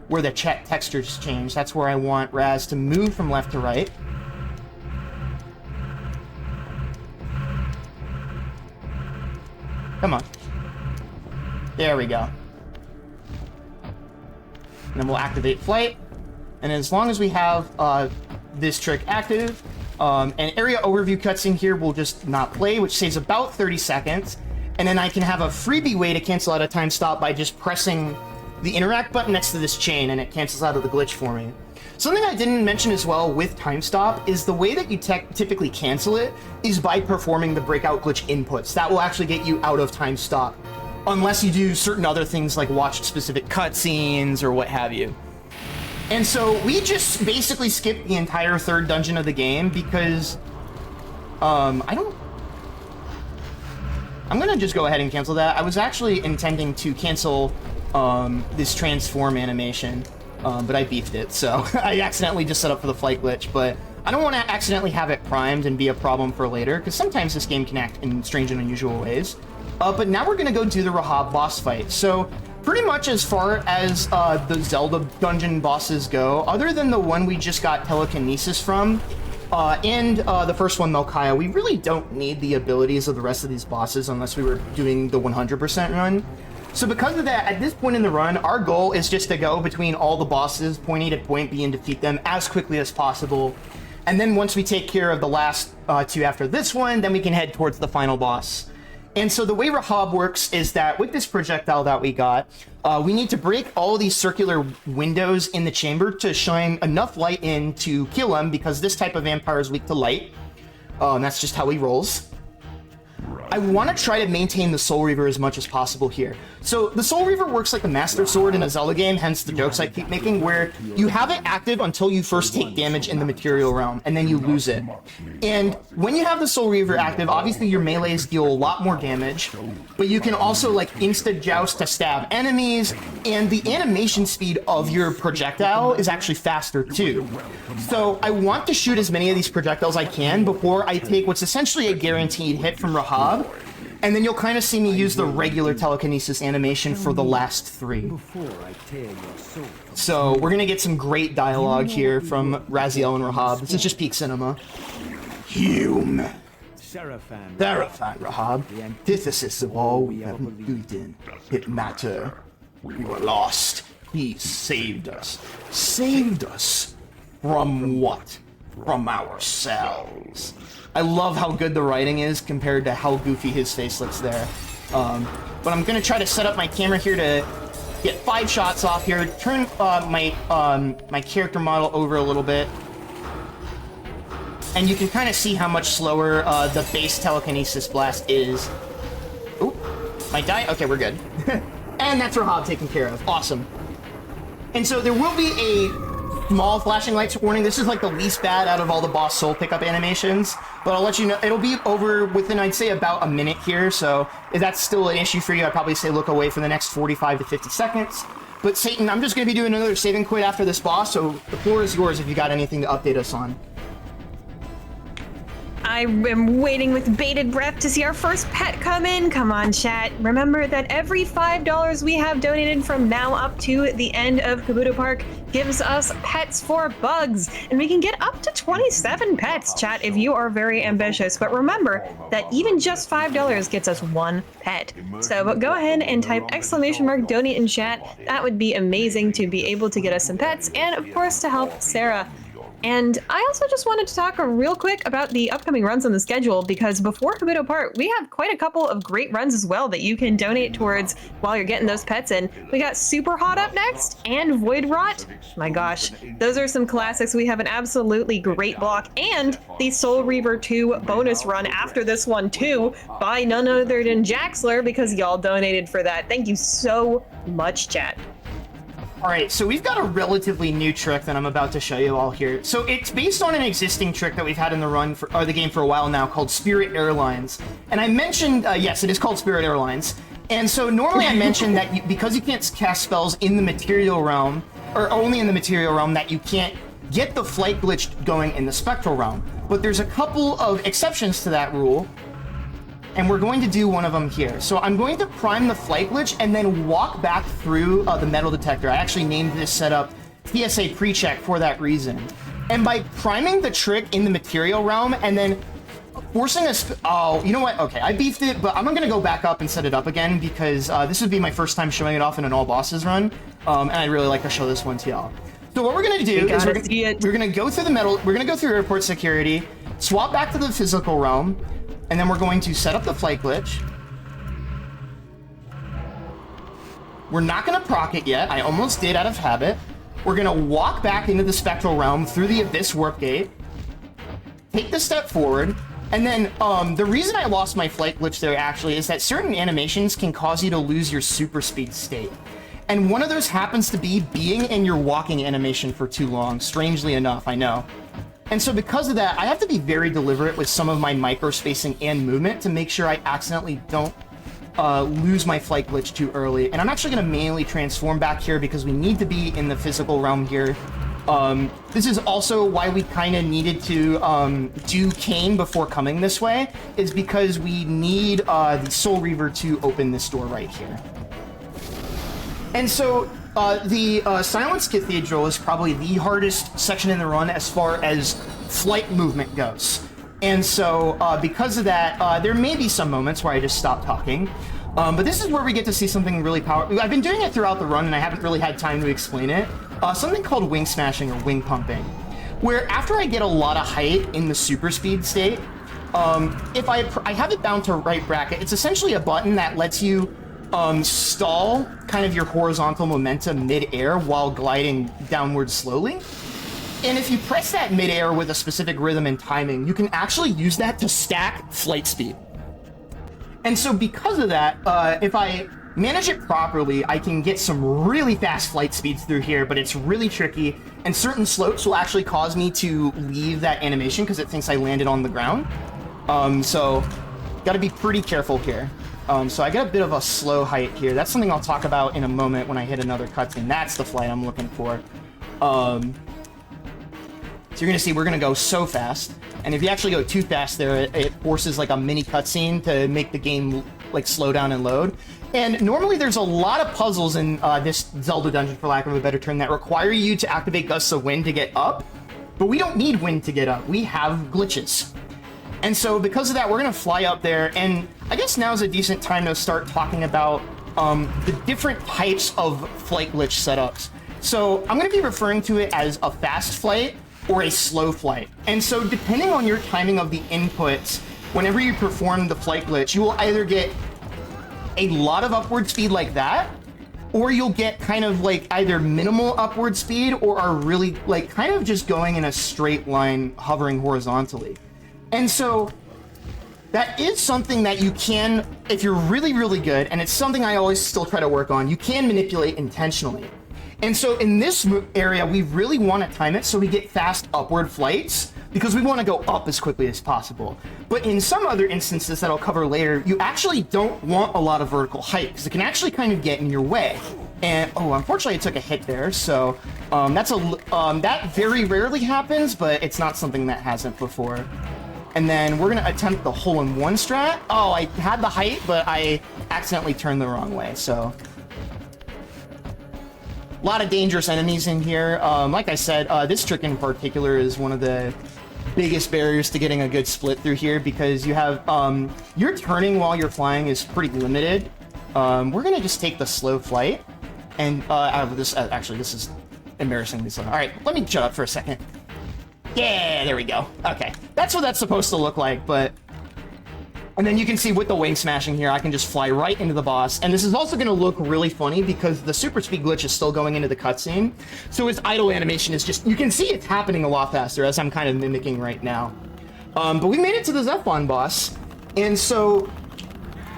where the textures change. That's where I want Raz to move from left to right. Come on. There we go. And then we'll activate flight. And as long as we have this trick active, an area overview cutscene here will just not play, which saves about 30 seconds. And then I can have a freebie way to cancel out a time stop by just pressing the interact button next to this chain, and it cancels out of the glitch for me. Something I didn't mention as well with time stop is the way that you typically cancel it is by performing the breakout glitch inputs. That will actually get you out of time stop, unless you do certain other things like watch specific cutscenes or what have you. And so we just basically skipped the entire third dungeon of the game because I'm gonna just go ahead and cancel that. I was actually intending to cancel this transform animation, but I beefed it, so I accidentally just set up for the flight glitch. But I don't want to accidentally have it primed and be a problem for later, because sometimes this game can act in strange and unusual ways. But now we're gonna go do the Rahab boss fight. So pretty much as far as the Zelda dungeon bosses go, other than the one we just got telekinesis from, and the first one, Melkaya, we really don't need the abilities of the rest of these bosses unless we were doing the 100% run. So because of that, at this point in the run, our goal is just to go between all the bosses, point A to point B, and defeat them as quickly as possible. And then once we take care of the last two after this one, then we can head towards the final boss. And so the way Rahab works is that with this projectile that we got, we need to break all of these circular windows in the chamber to shine enough light in to kill him, because this type of vampire is weak to light. And that's just how he rolls. I want to try to maintain the Soul Reaver as much as possible here. So the Soul Reaver works like a Master Sword in a Zelda game, hence the jokes I keep making, where you have it active until you first take damage in the material realm, and then you lose it. And when you have the Soul Reaver active, obviously your melees deal a lot more damage, but you can also like insta-joust to stab enemies, and the animation speed of your projectile is actually faster too. So I want to shoot as many of these projectiles I can before I take what's essentially a guaranteed hit from Rahab, and then you'll kind of see me use the regular telekinesis animation for the last three. So we're gonna get some great dialogue here from Raziel and Rahab. This is just peak cinema. Hume. Seraphim, Rahab, the antithesis of all we ever believed in. It matter. We were lost. He saved us. Saved us from what? From ourselves. I love how good the writing is compared to how goofy his face looks there. But I'm gonna try to set up my camera here to get 5 shots off here. Turn my character model over a little bit. And you can kind of see how much slower the base telekinesis blast is. Oop, my die. Okay, we're good. And that's Rahab taken care of. Awesome. And so there will be a small flashing lights warning. This is like the least bad out of all the boss soul pickup animations. But I'll let you know, it'll be over within, I'd say, about a minute here. So if that's still an issue for you, I'd probably say look away for the next 45 to 50 seconds. But Satan, I'm just going to be doing another save and quit after this boss. So the floor is yours if you got anything to update us on. I am waiting with bated breath to see our first pet come in. Come on, chat. Remember that every $5 we have donated from now up to the end of Kabuto Park gives us pets for bugs. And we can get up to 27 pets, chat, if you are very ambitious. But remember that even just $5 gets us 1 pet. So but go ahead and type !donate in chat. That would be amazing to be able to get us some pets and, of course, to help Sarah. And I also just wanted to talk real quick about the upcoming runs on the schedule, because before Kabuto Park, we have quite a couple of great runs as well that you can donate towards while you're getting those pets in. We got Super Hot up next and Void Rot. My gosh, those are some classics. We have an absolutely great block and the Soul Reaver 2 bonus run after this one too by none other than Jaxler, because y'all donated for that. Thank you so much, chat. Alright, so we've got a relatively new trick that I'm about to show you all here. So it's based on an existing trick that we've had in the run for the game for a while now called Spirit Airlines. And I mentioned, yes, it is called Spirit Airlines. And so normally I mentioned that because you can't cast spells in the material realm, or only in the material realm, that you can't get the flight glitch going in the spectral realm. But there's a couple of exceptions to that rule, and we're going to do one of them here. So I'm going to prime the flight glitch and then walk back through the metal detector. I actually named this setup TSA pre-check for that reason. And by priming the trick in the material realm and then forcing a oh, you know what? Okay, I beefed it, but I'm going to go back up and set it up again because this would be my first time showing it off in an all bosses run. And I'd really like to show this one to y'all. So what we're going to do is we're going to go through the metal, we're going to go through airport security, swap back to the physical realm, and then we're going to set up the flight glitch. We're not going to proc it yet. I almost did out of habit. We're going to walk back into the spectral realm through the abyss warp gate, take the step forward, and then the reason I lost my flight glitch there actually is that certain animations can cause you to lose your super speed state. And one of those happens to be being in your walking animation for too long, strangely enough, I know. And so because of that, I have to be very deliberate with some of my micro spacing and movement to make sure I accidentally don't lose my flight glitch too early. And I'm actually going to manually transform back here because we need to be in the physical realm here. This is also why we kind of needed to do Kain before coming this way, is because we need the Soul Reaver to open this door right here. And so the Silence Cathedral is probably the hardest section in the run as far as flight movement goes. And so because of that, there may be some moments where I just stop talking. But this is where we get to see something really powerful. I've been doing it throughout the run and I haven't really had time to explain it. Something called wing smashing or wing pumping, where after I get a lot of height in the super speed state, if I have it bound to right bracket, it's essentially a button that lets you stall kind of your horizontal momentum mid-air while gliding downward slowly. And if you press that mid-air with a specific rhythm and timing, you can actually use that to stack flight speed. And so because of that, if I manage it properly, I can get some really fast flight speeds through here, but it's really tricky, and certain slopes will actually cause me to leave that animation because it thinks I landed on the ground. So gotta be pretty careful here. So I got a bit of a slow height here. That's something I'll talk about in a moment when I hit another cutscene. That's the flight I'm looking for. So you're gonna see we're gonna go so fast, and if you actually go too fast there, it forces like a mini cutscene to make the game like slow down and load. And normally there's a lot of puzzles in this Zelda dungeon, for lack of a better term, that require you to activate gusts of wind to get up, but we don't need wind to get up. We have glitches. And so because of that, we're going to fly up there, and I guess now is a decent time to start talking about the different types of flight glitch setups. So I'm going to be referring to it as a fast flight or a slow flight. And so depending on your timing of the inputs, whenever you perform the flight glitch, you will either get a lot of upward speed like that, or you'll get kind of like either minimal upward speed or are really like kind of just going in a straight line, hovering horizontally. And so that is something that you can, if you're really, really good, and it's something I always still try to work on, you can manipulate intentionally. And so in this area, we really want to time it so we get fast upward flights, because we want to go up as quickly as possible. But in some other instances that I'll cover later, you actually don't want a lot of vertical height, because it can actually kind of get in your way. And, oh, unfortunately I took a hit there, so that very rarely happens, but it's not something that hasn't before. And then we're going to attempt the hole-in-one strat. Oh, I had the height, but I accidentally turned the wrong way, so... A lot of dangerous enemies in here. Like I said, this trick in particular is one of the biggest barriers to getting a good split through here, because you have your turning while you're flying is pretty limited. We're gonna just take the slow flight, and this actually this is embarrassingly slow. All right, let me shut up for a second. Yeah, there we go. Okay, that's what that's supposed to look like, but. And then you can see with the wing smashing here, I can just fly right into the boss. And this is also going to look really funny because the super speed glitch is still going into the cutscene. So its idle animation is just, you can see it's happening a lot faster, as I'm kind of mimicking right now. But we made it to the Zephon boss. And so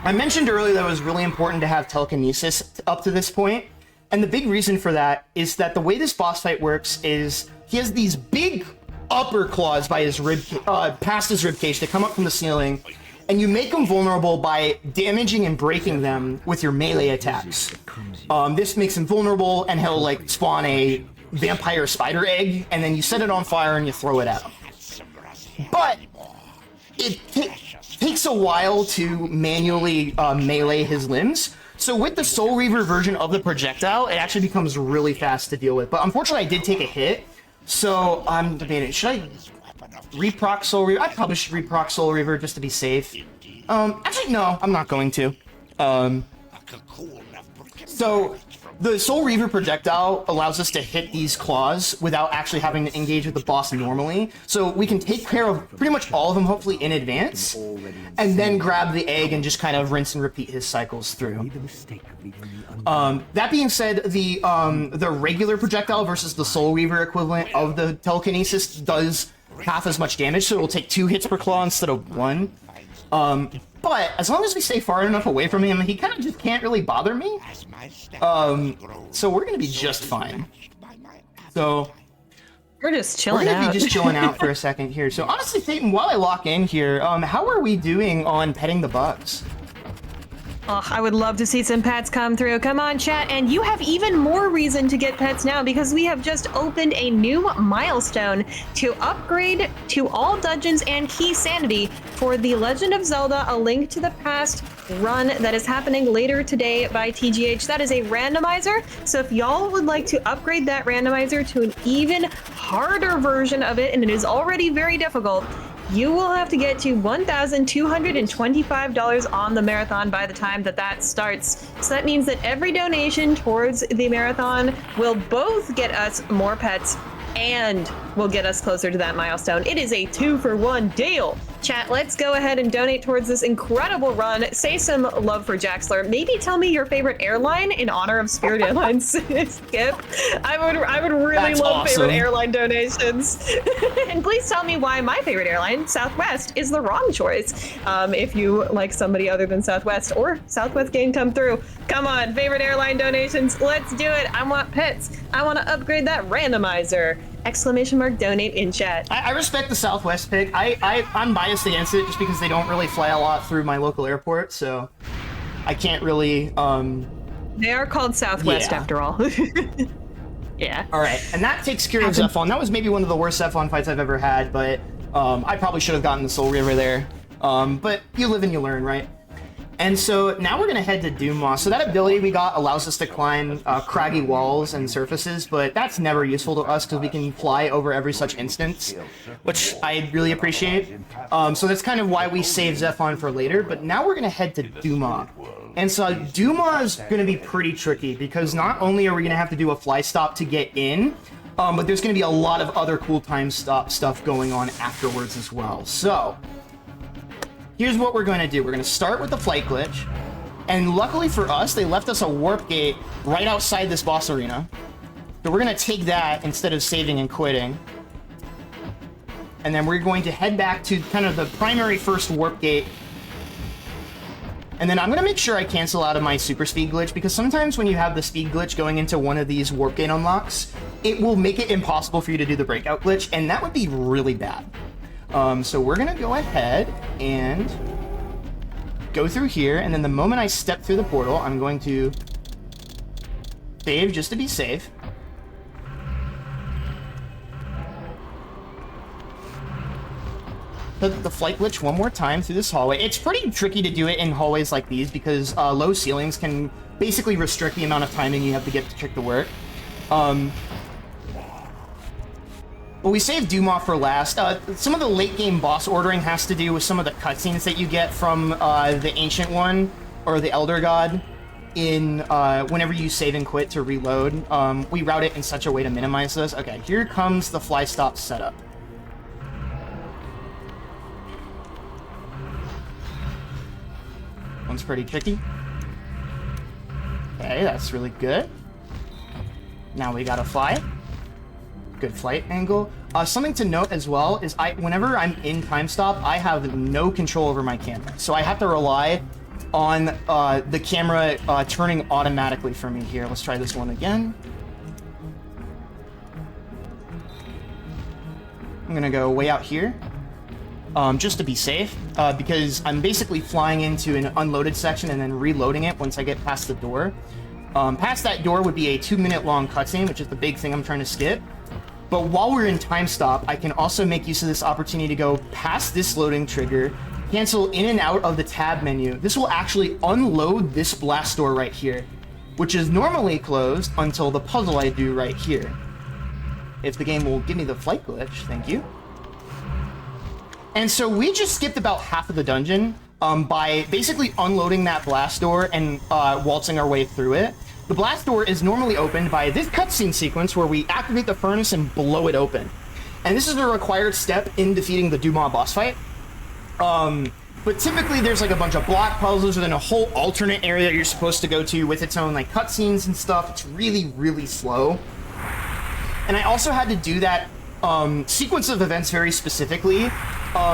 I mentioned earlier that it was really important to have telekinesis up to this point. And the big reason for that is that the way this boss fight works is he has these big upper claws by his past his ribcage that come up from the ceiling. And you make them vulnerable by damaging and breaking them with your melee attacks. This makes him vulnerable, and he'll like spawn a vampire spider egg, and then you set it on fire and you throw it at him. But it takes a while to manually melee his limbs. So with the Soul Reaver version of the projectile, it actually becomes really fast to deal with. But unfortunately, I did take a hit, so I'm debating, should I reproc Soul Reaver? I probably should reproc Soul Reaver just to be safe. Actually, no, I'm not going to. So, the Soul Reaver projectile allows us to hit these claws without actually having to engage with the boss normally. So we can take care of pretty much all of them, hopefully in advance, and then grab the egg and just kind of rinse and repeat his cycles through. That being said, the regular projectile versus the Soul Reaver equivalent of the telekinesis does half as much damage, so it will take 2 hits per claw instead of 1. But as long as we stay far enough away from him, he kind of just can't really bother me. So we're gonna be just fine. So we're just chilling We're gonna out. be just chilling out for a second here. So honestly, Peyton, while I lock in here, how are we doing on petting the bugs? Oh, I would love to see some pets come through. Come on, chat. And you have even more reason to get pets now, because we have just opened a new milestone to upgrade to all dungeons and key sanity for the Legend of Zelda: A Link to the Past run that is happening later today by TGH. That is a randomizer. So if y'all would like to upgrade that randomizer to an even harder version of it, and it is already very difficult, you will have to get to $1,225 on the marathon by the time that starts. So that means that every donation towards the marathon will both get us more pets and will get us closer to that milestone. It is a 2-for-1 deal. Chat, let's go ahead and donate towards this incredible run. Say some love for Jaxler. Maybe tell me your favorite airline in honor of Spirit Airlines. Skip. I would really That's love awesome. favorite airline donations. And please tell me why my favorite airline, Southwest, is the wrong choice. If you like somebody other than Southwest, or Southwest game come through. Come on, favorite airline donations. Let's do it. I want pets. I want to upgrade that randomizer. ! Donate in chat. I respect the Southwest pick. I'm biased against it just because they don't really fly a lot through my local airport, so I can't really, They are called Southwest yeah. after all. Yeah. Alright, and that takes care of Zephon. That was maybe one of the worst Zephon fights I've ever had, but I probably should have gotten the Soul Reaver there. But you live and you learn, right? And so now we're going to head to Doom. So that ability we got allows us to climb craggy walls and surfaces, but that's never useful to us because we can fly over every such instance, which I really appreciate. So that's kind of why we save Zephon for later, but now we're going to head to Duma. And so Duma is going to be pretty tricky because not only are we going to have to do a fly stop to get in, but there's going to be a lot of other cool time stop stuff going on afterwards as well. So here's what we're going to do. We're going to start with the flight glitch. And luckily for us, they left us a warp gate right outside this boss arena. So we're going to take that instead of saving and quitting. And then we're going to head back to kind of the primary first warp gate. And then I'm going to make sure I cancel out of my super speed glitch, because sometimes when you have the speed glitch going into one of these warp gate unlocks, it will make it impossible for you to do the breakout glitch, and that would be really bad. So we're going to go ahead and go through here, and then the moment I step through the portal, I'm going to save just to be safe. The flight glitch one more time through this hallway. It's pretty tricky to do it in hallways like these because low ceilings can basically restrict the amount of timing you have to get the trick to work. But we saved Doom off for last. Some of the late game boss ordering has to do with some of the cutscenes that you get from the Ancient One or the Elder God in whenever you save and quit to reload. We route it in such a way to minimize this. Okay, here comes the fly stop setup. One's pretty tricky. Okay, that's really good. Now we gotta fly. Good flight angle. Something to note as well is whenever I'm in time stop, I have no control over my camera. So I have to rely on the camera turning automatically for me here. Let's try this one again. I'm gonna go way out here. Just to be safe, because I'm basically flying into an unloaded section and then reloading it once I get past the door. Past that door would be a 2-minute long cutscene, which is the big thing I'm trying to skip. But while we're in time stop, I can also make use of this opportunity to go past this loading trigger, cancel in and out of the tab menu. This will actually unload this blast door right here, which is normally closed until the puzzle I do right here. If the game will give me the flight glitch, thank you. And so we just skipped about half of the dungeon by basically unloading that blast door and waltzing our way through it. The blast door is normally opened by this cutscene sequence where we activate the furnace and blow it open. And this is a required step in defeating the Duma boss fight. But typically there's like a bunch of block puzzles and then a whole alternate area that you're supposed to go to with its own like cutscenes and stuff. It's really, really slow. And I also had to do that sequence of events very specifically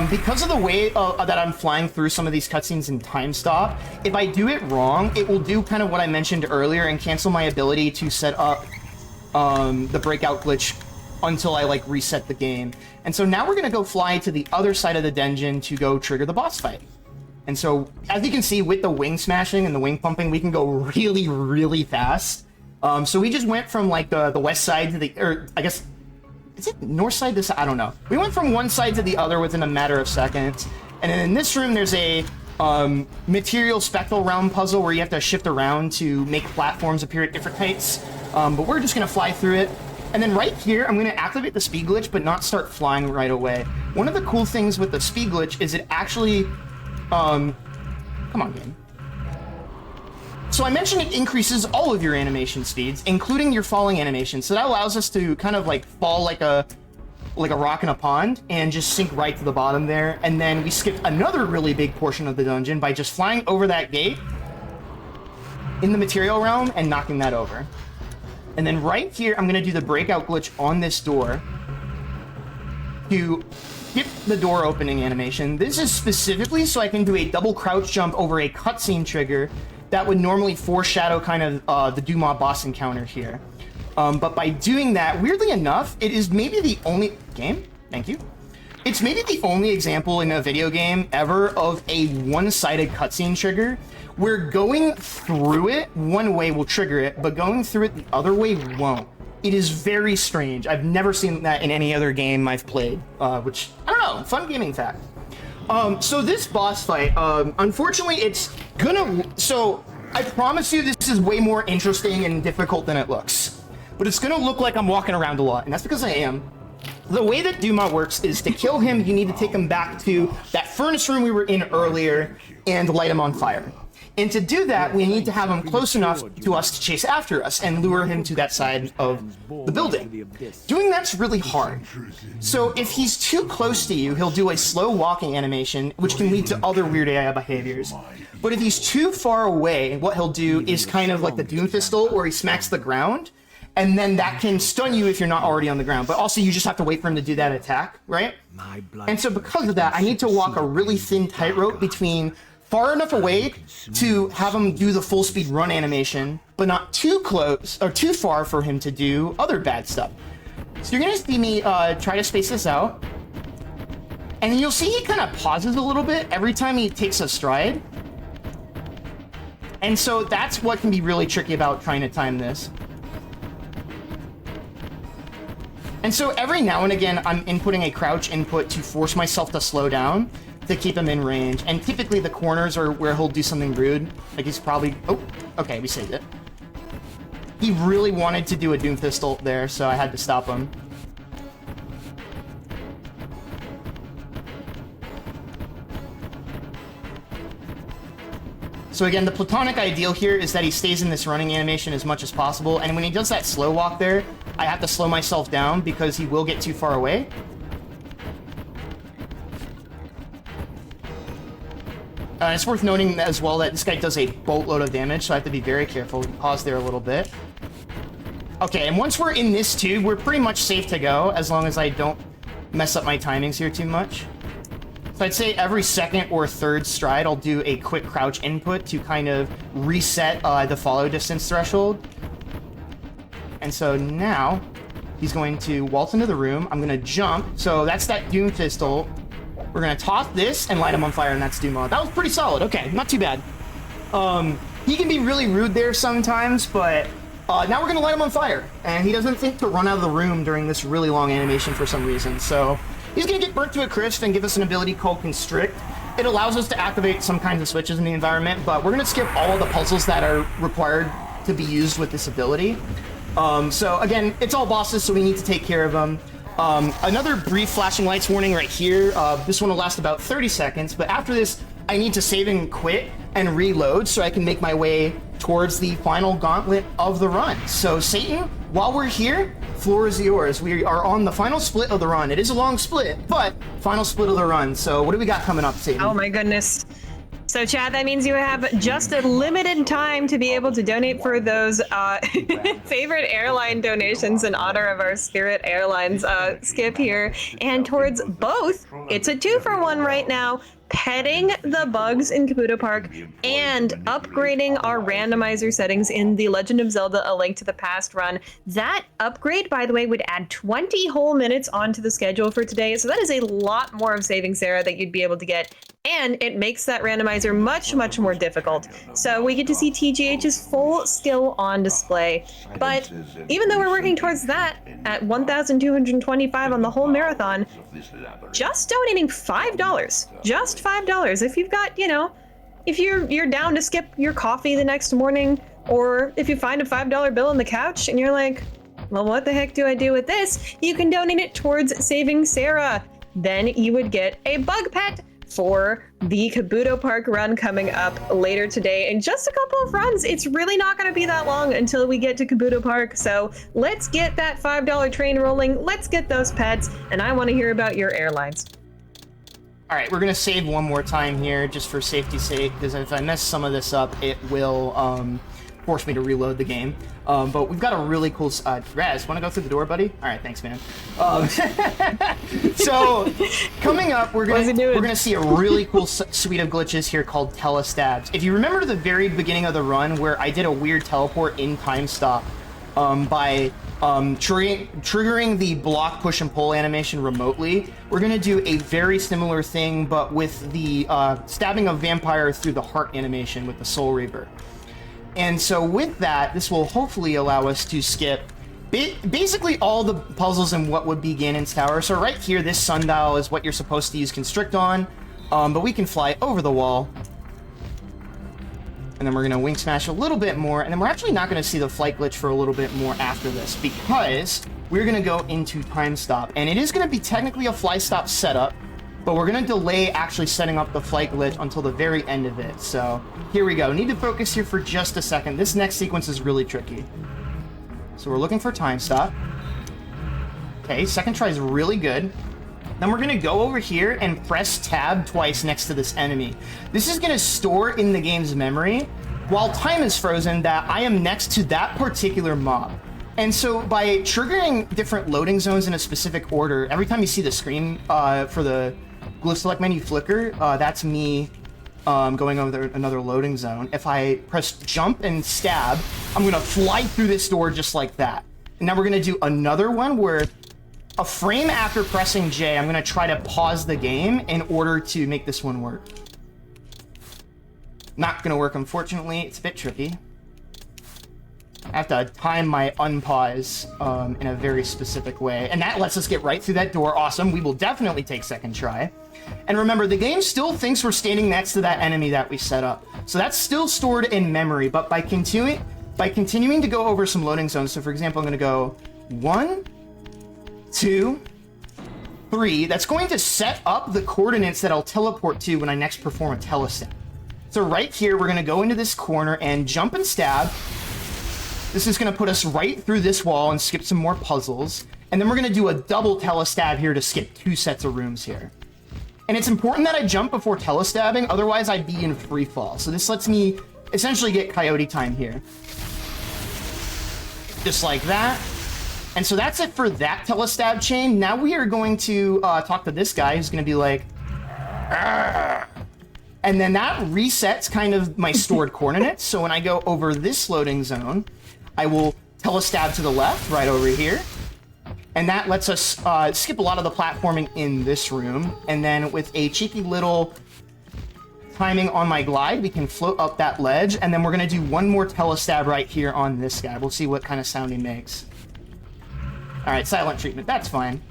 because of the way that I'm flying through some of these cutscenes in time stop. If I do it wrong, it will do kind of what I mentioned earlier and cancel my ability to set up the breakout glitch until I like reset the game. And so now we're gonna go fly to the other side of the dungeon to go trigger the boss fight. And so as you can see with the wing smashing and the wing pumping, we can go really, really fast. So we just went from like the west side to the, or I guess, is it north side to side? I don't know. We went from one side to the other within a matter of seconds. And then in this room, there's a material spectral realm puzzle where you have to shift around to make platforms appear at different heights. But we're just gonna fly through it. And then right here, I'm gonna activate the speed glitch, but not start flying right away. One of the cool things with the speed glitch is it actually, come on, game. So I mentioned it increases all of your animation speeds, including your falling animation. So that allows us to kind of like fall like a rock in a pond and just sink right to the bottom there. And then we skipped another really big portion of the dungeon by just flying over that gate in the material realm and knocking that over. And then right here, I'm gonna do the breakout glitch on this door to skip the door opening animation. This is specifically so I can do a double crouch jump over a cutscene trigger that would normally foreshadow kind of the Duma boss encounter here. But by doing that, weirdly enough, it is maybe the only game. Thank you. It's maybe the only example in a video game ever of a one-sided cutscene trigger where going through it one way will trigger it, but going through it the other way won't. It is very strange. I've never seen that in any other game I've played, which, I don't know, fun gaming fact. So this boss fight, unfortunately, it's gonna... So, I promise you this is way more interesting and difficult than it looks. But it's gonna look like I'm walking around a lot, and that's because I am. The way that Duma works is to kill him, you need to take him back to that furnace room we were in earlier and light him on fire. And to do that, we need to have him close enough to us to chase after us and lure him to that side of the building. Doing that's really hard. So if he's too close to you, he'll do a slow walking animation, which can lead to other weird AI behaviors. But if he's too far away, what he'll do is kind of like the Doomfistle, where he smacks the ground, and then that can stun you if you're not already on the ground. But also, you just have to wait for him to do that attack, right? And so because of that, I need to walk a really thin tightrope between far enough away to have him do the full speed run animation, but not too close or too far for him to do other bad stuff. So you're gonna see me try to space this out. And then you'll see he kind of pauses a little bit every time he takes a stride. And so that's what can be really tricky about trying to time this. And so every now and again, I'm inputting a crouch input to force myself to slow down to keep him in range. And typically the corners are where he'll do something rude. Like he's probably... Oh, okay, we saved it. He really wanted to do a Doomfistle there, so I had to stop him. So again, the platonic ideal here is that he stays in this running animation as much as possible, and when he does that slow walk there, I have to slow myself down because he will get too far away. It's worth noting as well that this guy does a boatload of damage, so I have to be very careful. Pause there a little bit. Okay, and once we're in this tube, we're pretty much safe to go, as long as I don't mess up my timings here too much. So I'd say every second or third stride, I'll do a quick crouch input to kind of reset the follow distance threshold. And so now, he's going to waltz into the room. I'm going to jump. So that's that Doomfistle. We're going to toss this and light him on fire, and that's Duma. That was pretty solid. Okay, not too bad. He can be really rude there sometimes, but now we're going to light him on fire. And he doesn't think to run out of the room during this really long animation for some reason. So he's going to get burnt to a crisp and give us an ability called Constrict. It allows us to activate some kinds of switches in the environment, but we're going to skip all of the puzzles that are required to be used with this ability. So again, it's all bosses, so we need to take care of them. Another brief flashing lights warning right here. This one will last about 30 seconds, but after this, I need to save and quit and reload so I can make my way towards the final gauntlet of the run. So Satan, while we're here, floor is yours. We are on the final split of the run. It is a long split, but final split of the run. So what do we got coming up, Satan? Oh my goodness. So Chad, that means you have just a limited time to be able to donate for those favorite airline donations in honor of our Spirit Airlines skip here. And towards both, it's a 2-for-1 right now. Petting the bugs in Kabuto Park and upgrading our randomizer settings in The Legend of Zelda: A Link to the Past run. That upgrade, by the way, would add 20 whole minutes onto the schedule for today. So that is a lot more of Saving Sarah that you'd be able to get. And it makes that randomizer much, much more difficult. So we get to see TGH's full skill on display. But even though we're working towards that at 1,225 on the whole marathon, just donating $5, just $5. If you've got, you know, if you're down to skip your coffee the next morning, or if you find a $5 bill on the couch and you're like, well, what the heck do I do with this? You can donate it towards Saving Sarah. Then you would get a bug pet for the Kabuto Park run coming up later today. In just a couple of runs, it's really not going to be that long until we get to Kabuto Park. So let's get that $5 train rolling. Let's get those pets. And I want to hear about your airlines. All right, we're going to save one more time here just for safety's sake, because if I mess some of this up, it will force me to reload the game. But we've got a really cool... Raz, want to go through the door, buddy? All right, thanks, man. So, coming up, we're gonna see a really cool suite of glitches here called telestabs. If you remember the very beginning of the run where I did a weird teleport in time stop by triggering the block, push, and pull animation remotely, we're gonna do a very similar thing, but with the stabbing of vampire through the heart animation with the Soul Reaver. And so with that, this will hopefully allow us to skip basically all the puzzles in what would be Ganon's Tower. So right here, this sundial is what you're supposed to use Constrict on. But we can fly over the wall. And then we're going to wing smash a little bit more. And then we're actually not going to see the flight glitch for a little bit more after this, because we're going to go into time stop. And it is going to be technically a fly stop setup, but we're going to delay actually setting up the flight glitch until the very end of it. So here we go. Need to focus here for just a second. This next sequence is really tricky. So we're looking for time stop. Okay, second try is really good. Then we're going to go over here and press tab twice next to this enemy. This is going to store in the game's memory, while time is frozen, that I am next to that particular mob. And so by triggering different loading zones in a specific order, every time you see the screen for the glyph select menu flicker, that's me going over another loading zone. If I press jump and stab, I'm going to fly through this door just like that. And now we're going to do another one where a frame after pressing J, I'm going to try to pause the game in order to make this one work. Not going to work, unfortunately. It's a bit tricky. I have to time my unpause in a very specific way. And that lets us get right through that door. Awesome. We will definitely take second try. And remember, the game still thinks we're standing next to that enemy that we set up. So that's still stored in memory. But by continuing to go over some loading zones, so for example, I'm going to go 1, 2, 3. That's going to set up the coordinates that I'll teleport to when I next perform a telestab. So right here, we're going to go into this corner and jump and stab. This is going to put us right through this wall and skip some more puzzles. And then we're going to do a double telestab here to skip 2 sets of rooms here. And it's important that I jump before telestabbing, otherwise I'd be in free fall. So this lets me essentially get coyote time here. Just like that. And so that's it for that telestab chain. Now we are going to talk to this guy who's going to be like, "Argh." And then that resets kind of my stored coordinates. So when I go over this loading zone, I will telestab to the left, right over here. And that lets us skip a lot of the platforming in this room. And then with a cheeky little timing on my glide, we can float up that ledge. And then we're going to do one more telestab right here on this guy. We'll see what kind of sound he makes. All right, silent treatment. That's fine.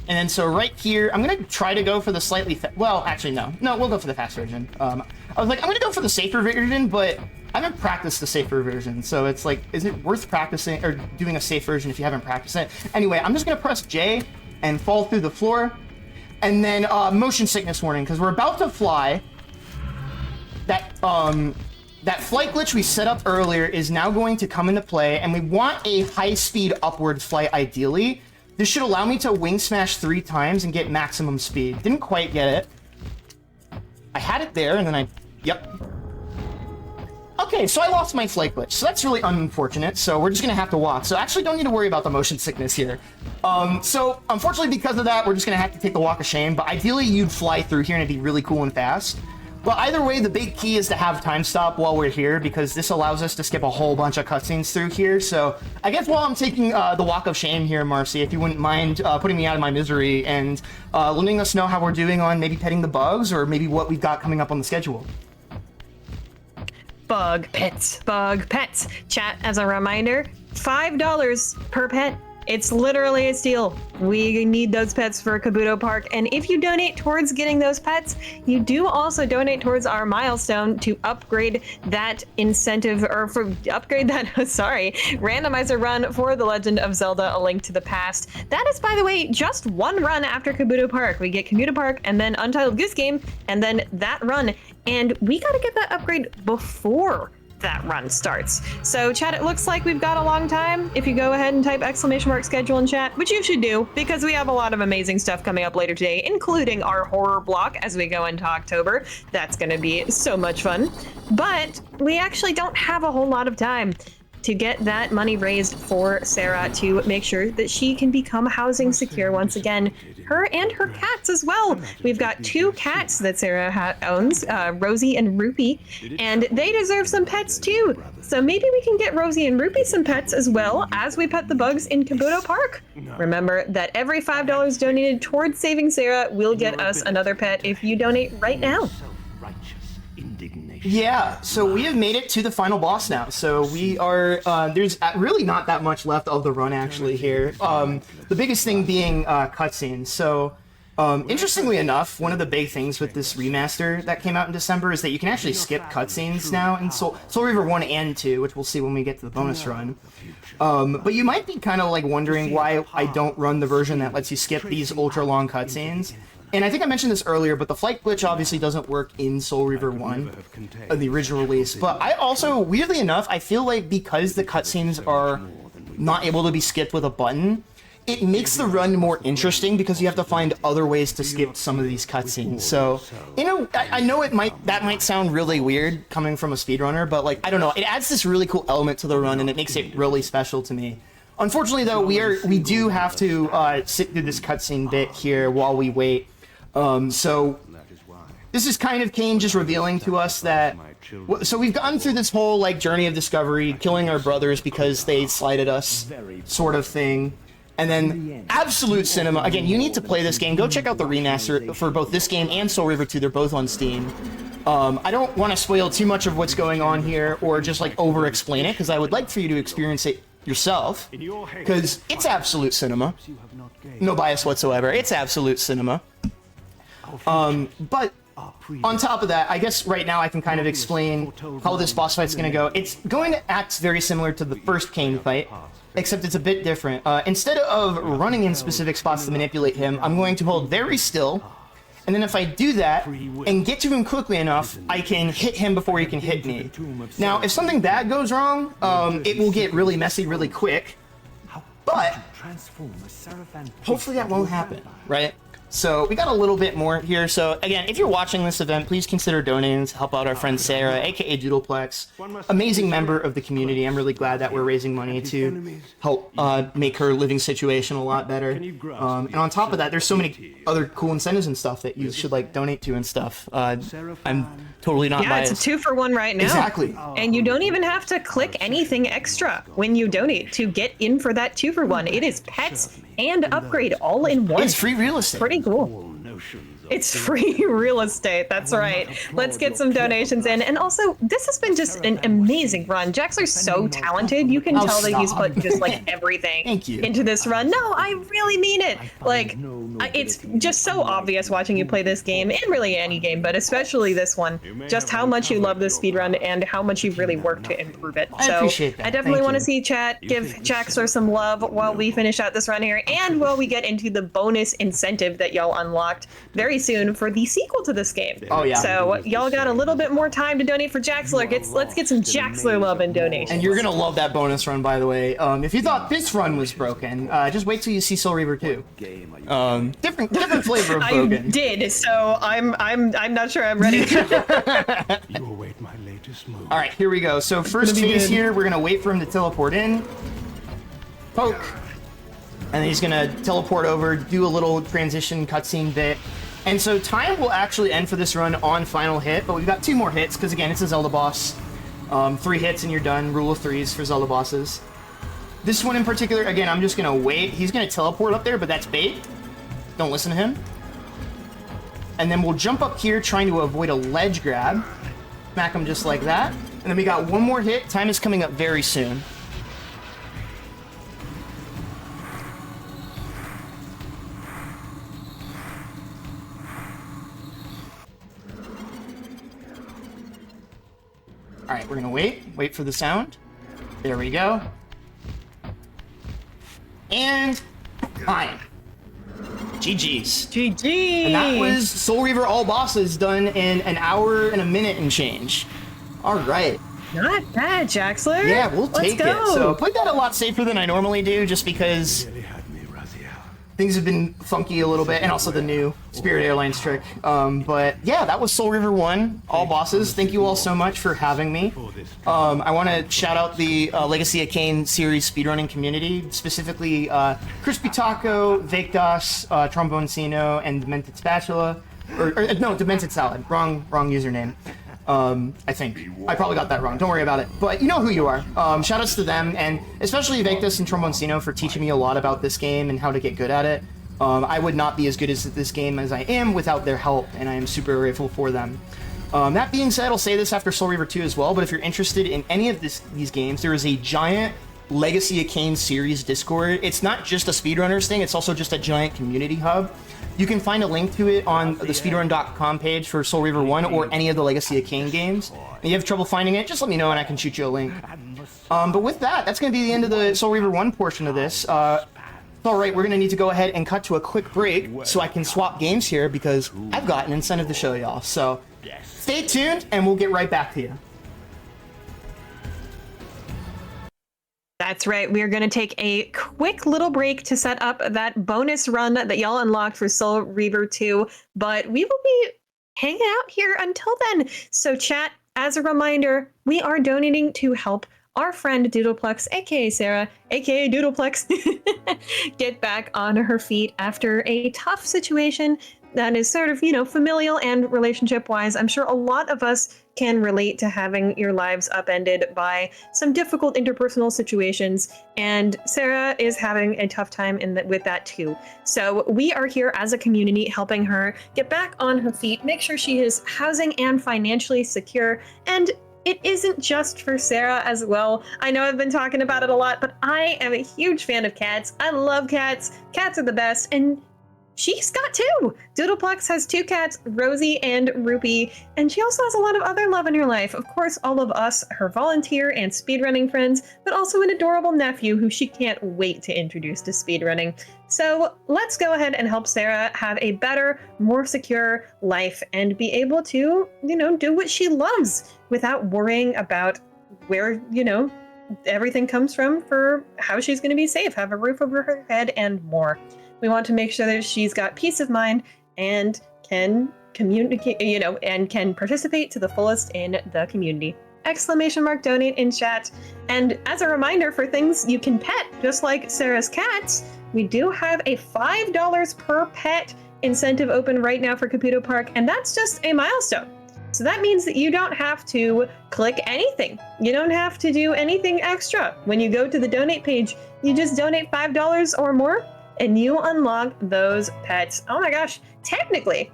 And then so right here, I'm going to try to go for the slightly... well, actually, no. No, we'll go for the fast version. I was like, I'm going to go for the safer version, but I haven't practiced the safer version. So it's like, is it worth practicing or doing a safe version if you haven't practiced it? Anyway, I'm just going to press J and fall through the floor. And then motion sickness warning, because we're about to fly. That flight glitch we set up earlier is now going to come into play, and we want a high-speed upward flight ideally. This should allow me to wing smash 3 times and get maximum speed. Didn't quite get it. I had it there, and then yep. Okay, so I lost my flight glitch, so that's really unfortunate, so we're just gonna have to walk. So actually don't need to worry about the motion sickness here. So unfortunately because of that, we're just gonna have to take the walk of shame, but ideally you'd fly through here and it'd be really cool and fast. Well, either way, the big key is to have time stop while we're here, because this allows us to skip a whole bunch of cutscenes through here. So I guess while I'm taking the walk of shame here, Marcy, if you wouldn't mind putting me out of my misery and letting us know how we're doing on maybe petting the bugs, or maybe what we've got coming up on the schedule. Bug pets, bug pets. Chat, as a reminder, $5 per pet. It's literally a steal. We need those pets for Kabuto Park. And if you donate towards getting those pets, you do also donate towards our milestone to upgrade that incentive, or for upgrade that, sorry, randomizer run for The Legend of Zelda: A Link to the Past. That is, by the way, just one run after Kabuto Park. We get Kabuto Park and then Untitled Goose Game and then that run. And we gotta get that upgrade before that run starts. So chat, it looks like we've got a long time. If you go ahead and type !schedule in chat, which you should do, because we have a lot of amazing stuff coming up later today, including our horror block as we go into October. That's going to be so much fun. But we actually don't have a whole lot of time to get that money raised for Sarah to make sure that she can become housing secure once again. Her and her cats as well. We've got 2 cats that Sarah owns, Rosie and Rupee, and they deserve some pets too. So maybe we can get Rosie and Rupee some pets as well as we pet the bugs in Kabuto Park. Remember that every $5 donated towards saving Sarah will get us another pet if you donate right now. Yeah, so we have made it to the final boss now. So we are, there's really not that much left of the run actually here. The biggest thing being cutscenes. So Interestingly enough, one of the big things with this remaster that came out in December is that you can actually skip cutscenes now in Soul Reaver 1 and 2, which we'll see when we get to the bonus run. But you might be kind of like wondering why I don't run the version that lets you skip these ultra-long cutscenes. And I think I mentioned this earlier, but the flight glitch obviously doesn't work in Soul Reaver 1, the original release. But I also, weirdly enough, I feel like because the cutscenes are not able to be skipped with a button, it makes the run more interesting because you have to find other ways to skip some of these cutscenes. So, you know, I know that might sound really weird coming from a speedrunner, but like, I don't know, it adds this really cool element to the run and it makes it really special to me. Unfortunately, though, we do have to sit through this cutscene bit here while we wait. So this is kind of Kain just revealing to us that, so we've gone through this whole like journey of discovery, killing our brothers because they slighted us, sort of thing. And then absolute cinema. Again, you need to play this game. Go check out the remaster for both this game and Soul Reaver 2. They're both on Steam. I don't want to spoil too much of what's going on here or just like over-explain it because I would like for you to experience it yourself because it's absolute cinema. No bias whatsoever. It's absolute cinema. But on top of that, I guess right now I can kind of explain how this boss fight's going to go. It's going to act very similar to the first Kain fight, except it's a bit different. Instead of running in specific spots to manipulate him, I'm going to hold very still, and then if I do that and get to him quickly enough, I can hit him before he can hit me. Now, if something bad goes wrong, it will get really messy really quick, but hopefully that won't happen, right? So we got a little bit more here. So again, if you're watching this event, please consider donating to help out our friend Sarah, aka Doodleplex, amazing member of the community. I'm really glad that we're raising money to help make her living situation a lot better. And on top of that, there's so many other cool incentives and stuff that you should like donate to and stuff. I'm totally not biased. It's a 2-for-1 right now. Exactly. And you don't even have to click anything extra when you donate to get in for that 2-for-1. It is pets and upgrade all in one. It's free real estate. Pretty cool. It's free real estate. That's right. Let's get some donations in. And also, this has been just an amazing run. Jaxler's so talented. You can tell that he's put just like everything into this run. No, I really mean it. Like, it's just so obvious watching you play this game, and really any game, but especially this one, just how much you love this speedrun and how much you've really worked to improve it. I appreciate that. I definitely want to see chat give Jaxler some love while we finish out this run here, and while we get into the bonus incentive that y'all unlocked very soon for the sequel to this game. Oh yeah. So y'all got a little bit more time to donate for Jaxler. Let's get some Jaxler love and donations. And you're gonna love that bonus run, by the way. If you thought this run was broken, just wait till you see Soul Reaver 2. Different flavor of broken. I did, so I'm not sure I'm ready. You await my latest move. All right, here we go. So first phase here, we're gonna wait for him to teleport in. Poke. And then he's gonna teleport over, do a little transition cutscene bit. And so time will actually end for this run on final hit, but we've got 2 more hits, because again, it's a Zelda boss. 3 hits and you're done, rule of 3s for Zelda bosses. This one in particular, again, I'm just gonna wait. He's gonna teleport up there, but that's bait. Don't listen to him. And then we'll jump up here trying to avoid a ledge grab. Smack him just like that. And then we got 1 more hit. Time is coming up very soon. All right, we're gonna wait for the sound. There we go. And fine. GG's. GG. And that was Soul Reaver all bosses done in an hour and a minute and change. All right. Not bad, Jaxler. Yeah, we'll take Let's it. go. So played that a lot safer than I normally do, just because things have been funky a little bit, and also the new Spirit Airlines trick. But yeah, that was Soul Reaver 1, all bosses. Thank you all so much for having me. I want to shout out the Legacy of Kain series speedrunning community, specifically Crispy Taco, Vakedos, Tromboncino, and Demented Spatula. No, Demented Salad. Wrong username. I think. I probably got that wrong. Don't worry about it. But you know who you are. Shout outs to them, and especially Vakedos and Tromboncino for teaching me a lot about this game and how to get good at it. I would not be as good at this game as I am without their help, and I am super grateful for them. That being said, I'll say this after Soul Reaver 2 as well, but if you're interested in any of these games, there is a giant Legacy of Kain series Discord. It's not just a speedrunners thing, it's also just a giant community hub. You can find a link to it on the speedrun.com page for Soul Reaver 1 or any of the Legacy of Kain games. If you have trouble finding it, just let me know and I can shoot you a link. But with that, that's going to be the end of the Soul Reaver 1 portion of this. Alright, we're going to need to go ahead and cut to a quick break so I can swap games here because I've got an incentive to show y'all. So stay tuned and we'll get right back to you. That's right. We are going to take a quick little break to set up that bonus run that y'all unlocked for Soul Reaver 2, but we will be hanging out here until then. So chat, as a reminder, we are donating to help our friend Doodleplex, aka Sarah, aka Doodleplex, get back on her feet after a tough situation that is sort of, familial and relationship-wise. I'm sure a lot of us can relate to having your lives upended by some difficult interpersonal situations, and Sarah is having a tough time with that too. So we are here as a community helping her get back on her feet, make sure she is housing and financially secure, and it isn't just for Sarah as well. I know I've been talking about it a lot, but I am a huge fan of cats. I love cats. Cats are the best, and she's got two. Doodleplex has two cats, Rosie and Rupee, and she also has a lot of other love in her life. Of course, all of us, her volunteer and speedrunning friends, but also an adorable nephew who she can't wait to introduce to speedrunning. So let's go ahead and help Sarah have a better, more secure life and be able to, do what she loves without worrying about where, everything comes from for how she's going to be safe, have a roof over her head, and more. We want to make sure that she's got peace of mind and can communicate, and can participate to the fullest in the community. ! Donate in chat. And as a reminder for things you can pet, just like Sarah's cats, we do have a $5 per pet incentive open right now for Caputo Park, and that's just a milestone. So that means that you don't have to click anything. You don't have to do anything extra. When you go to the donate page, you just donate $5 or more, and you unlock those pets. Oh my gosh, technically,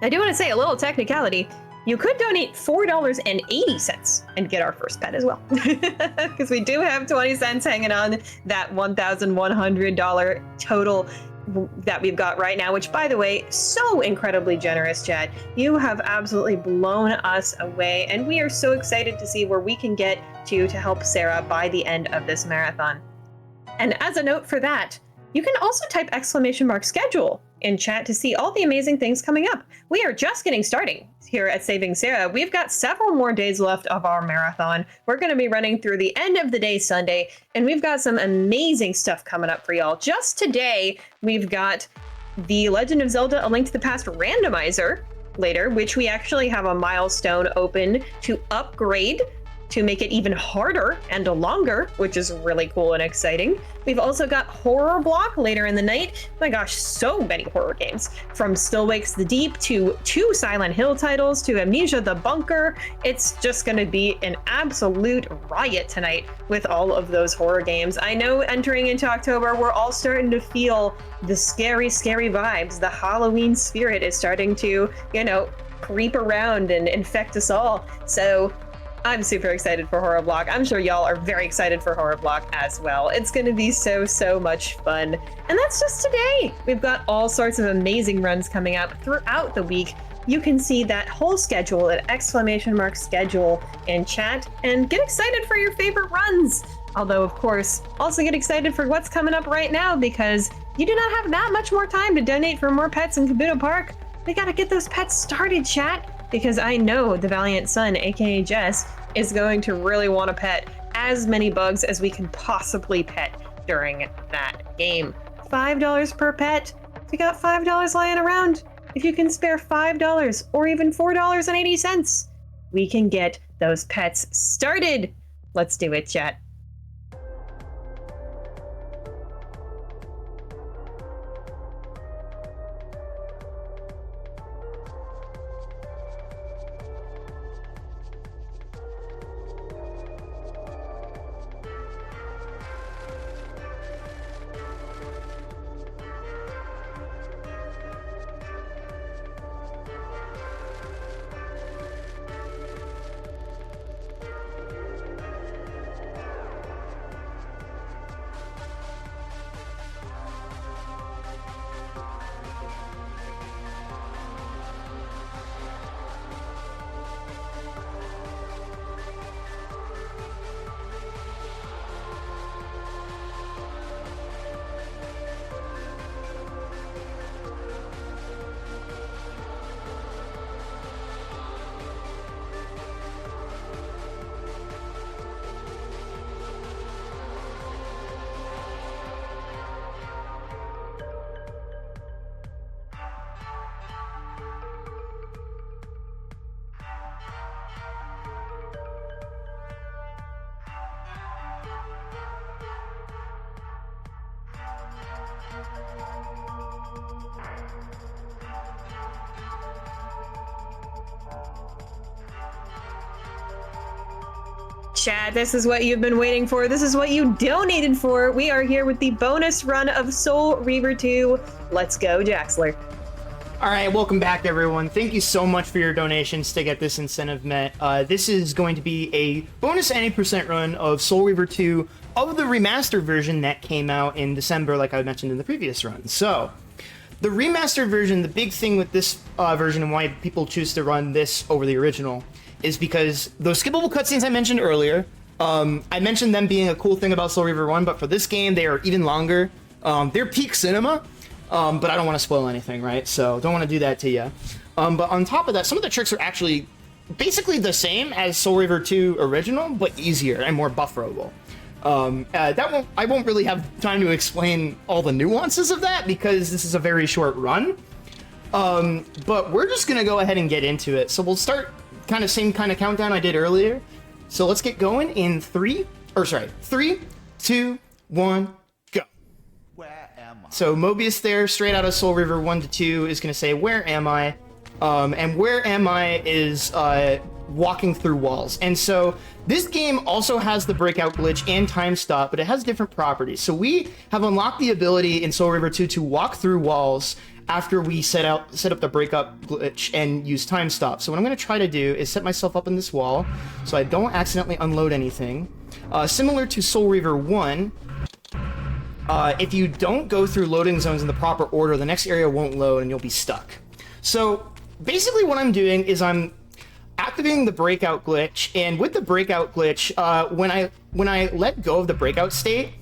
I do want to say a little technicality. You could donate $4.80 and get our first pet as well. Because we do have 20 cents hanging on that $1,100 total that we've got right now, which, by the way, so incredibly generous, chat. You have absolutely blown us away, and we are so excited to see where we can get to help Sarah by the end of this marathon. And as a note for that, you can also type !schedule in chat to see all the amazing things coming up. We are just getting started here at Saving Sarah. We've got several more days left of our marathon. We're going to be running through the end of the day Sunday, and we've got some amazing stuff coming up for y'all. Just today, we've got the Legend of Zelda: A Link to the Past randomizer later, which we actually have a milestone open to upgrade to make it even harder and longer, which is really cool and exciting. We've also got Horror Block later in the night. Oh my gosh, so many horror games. From Still Wakes the Deep to 2 Silent Hill titles to Amnesia the Bunker. It's just going to be an absolute riot tonight with all of those horror games. I know entering into October, we're all starting to feel the scary, scary vibes. The Halloween spirit is starting to, creep around and infect us all. So I'm super excited for Horror Block. I'm sure y'all are very excited for Horror Block as well. It's going to be so much fun. And that's just today. We've got all sorts of amazing runs coming up throughout the week. You can see that whole schedule at !schedule in chat and get excited for your favorite runs. Although, of course, also get excited for what's coming up right now because you do not have that much more time to donate for more pets in Caputo Park. We got to get those pets started, chat. Because I know the Valiant Son, aka Jess, is going to really want to pet as many bugs as we can possibly pet during that game. $5 per pet. If you got $5 lying around, if you can spare $5 or even $4.80, we can get those pets started. Let's do it, chat. chat. This is what you've been waiting for. This is what you donated for. We are here with the bonus run of Soul Reaver 2. Let's go, Jaxler. All right, welcome back, everyone. Thank you so much for your donations to get this incentive met. This is going to be a bonus any percent run of Soul Reaver 2 of the remastered version that came out in December, like I mentioned in the previous run. So, the remastered version, the big thing with this version and why people choose to run this over the original is because those skippable cutscenes I mentioned earlier, I mentioned them being a cool thing about Soul Reaver 1, but for this game, they are even longer. They're peak cinema. But I don't want to spoil anything, right? So don't want to do that to you. But on top of that, some of the tricks are actually basically the same as Soul Reaver 2 original, but easier and more bufferable. I won't really have time to explain all the nuances of that because this is a very short run. But we're just gonna go ahead and get into it. So we'll start same kind of countdown I did earlier. So let's get going in 3, 2, 1. So Mobius there, straight out of Soul Reaver 1 to 2, is going to say, "Where am I?" And "Where am I?" is walking through walls. And so this game also has the breakout glitch and time stop, but it has different properties. So we have unlocked the ability in Soul Reaver 2 to walk through walls after we set up the breakout glitch and use time stop. So what I'm going to try to do is set myself up in this wall so I don't accidentally unload anything. Similar to Soul Reaver 1, if you don't go through loading zones in the proper order, the next area won't load and you'll be stuck. So basically what I'm doing is I'm activating the breakout glitch, and with the breakout glitch, when I let go of the breakout state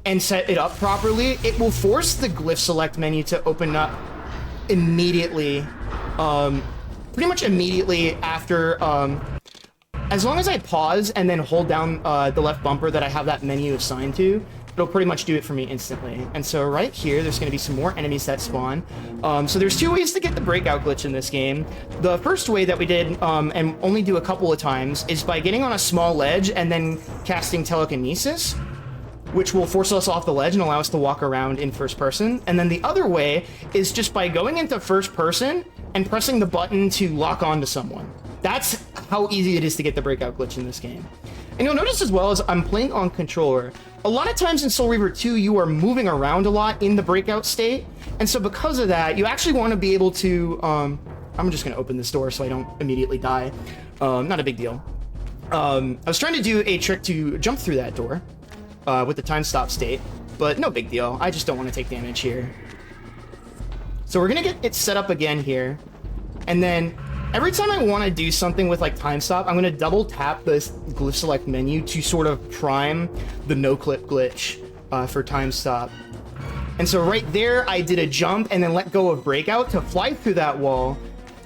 and set it up properly, it will force the glyph select menu to open up immediately, pretty much immediately after, as long as I pause and then hold down the left bumper that I have that menu assigned to, it'll pretty much do it for me instantly. And so right here, there's going to be some more enemies that spawn. So there's 2 ways to get the breakout glitch in this game. The first way that we did, and only do a couple of times, is by getting on a small ledge and then casting telekinesis, which will force us off the ledge and allow us to walk around in first person. And then the other way is just by going into first person and pressing the button to lock onto someone. That's how easy it is to get the breakout glitch in this game. And you'll notice as well as I'm playing on controller, a lot of times in Soul Reaver 2, you are moving around a lot in the breakout state. And so because of that, you actually want to be able to, I'm just going to open this door so I don't immediately die. Not a big deal. I was trying to do a trick to jump through that door with the time stop state, but no big deal. I just don't want to take damage here. So we're going to get it set up again here. And then every time I want to do something with like time stop, I'm going to double tap this glyph select menu to sort of prime the no clip glitch for time stop. And so right there, I did a jump and then let go of breakout to fly through that wall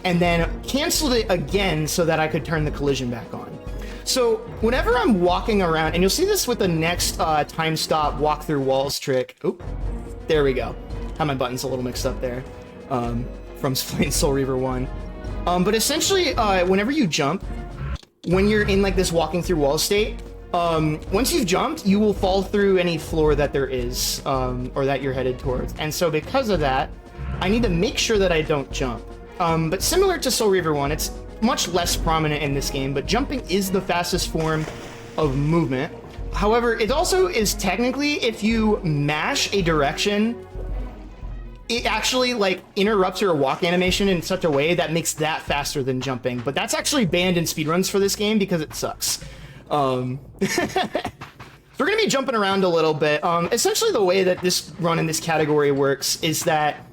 and then canceled it again so that I could turn the collision back on. So whenever I'm walking around, and you'll see this with the next time stop walk through walls trick. Oop, there we go. Had my buttons a little mixed up there from playing Soul Reaver 1. But essentially, whenever you jump, when you're in like this walking through wall state, once you've jumped, you will fall through any floor that there is, or that you're headed towards. And so because of that, I need to make sure that I don't jump. But similar to Soul Reaver 1, it's much less prominent in this game, but jumping is the fastest form of movement. However, it also is technically, if you mash a direction, it actually like interrupts your walk animation in such a way that makes that faster than jumping. But that's actually banned in speedruns for this game because it sucks. So we're gonna be jumping around a little bit. Essentially the way that this run in this category works is that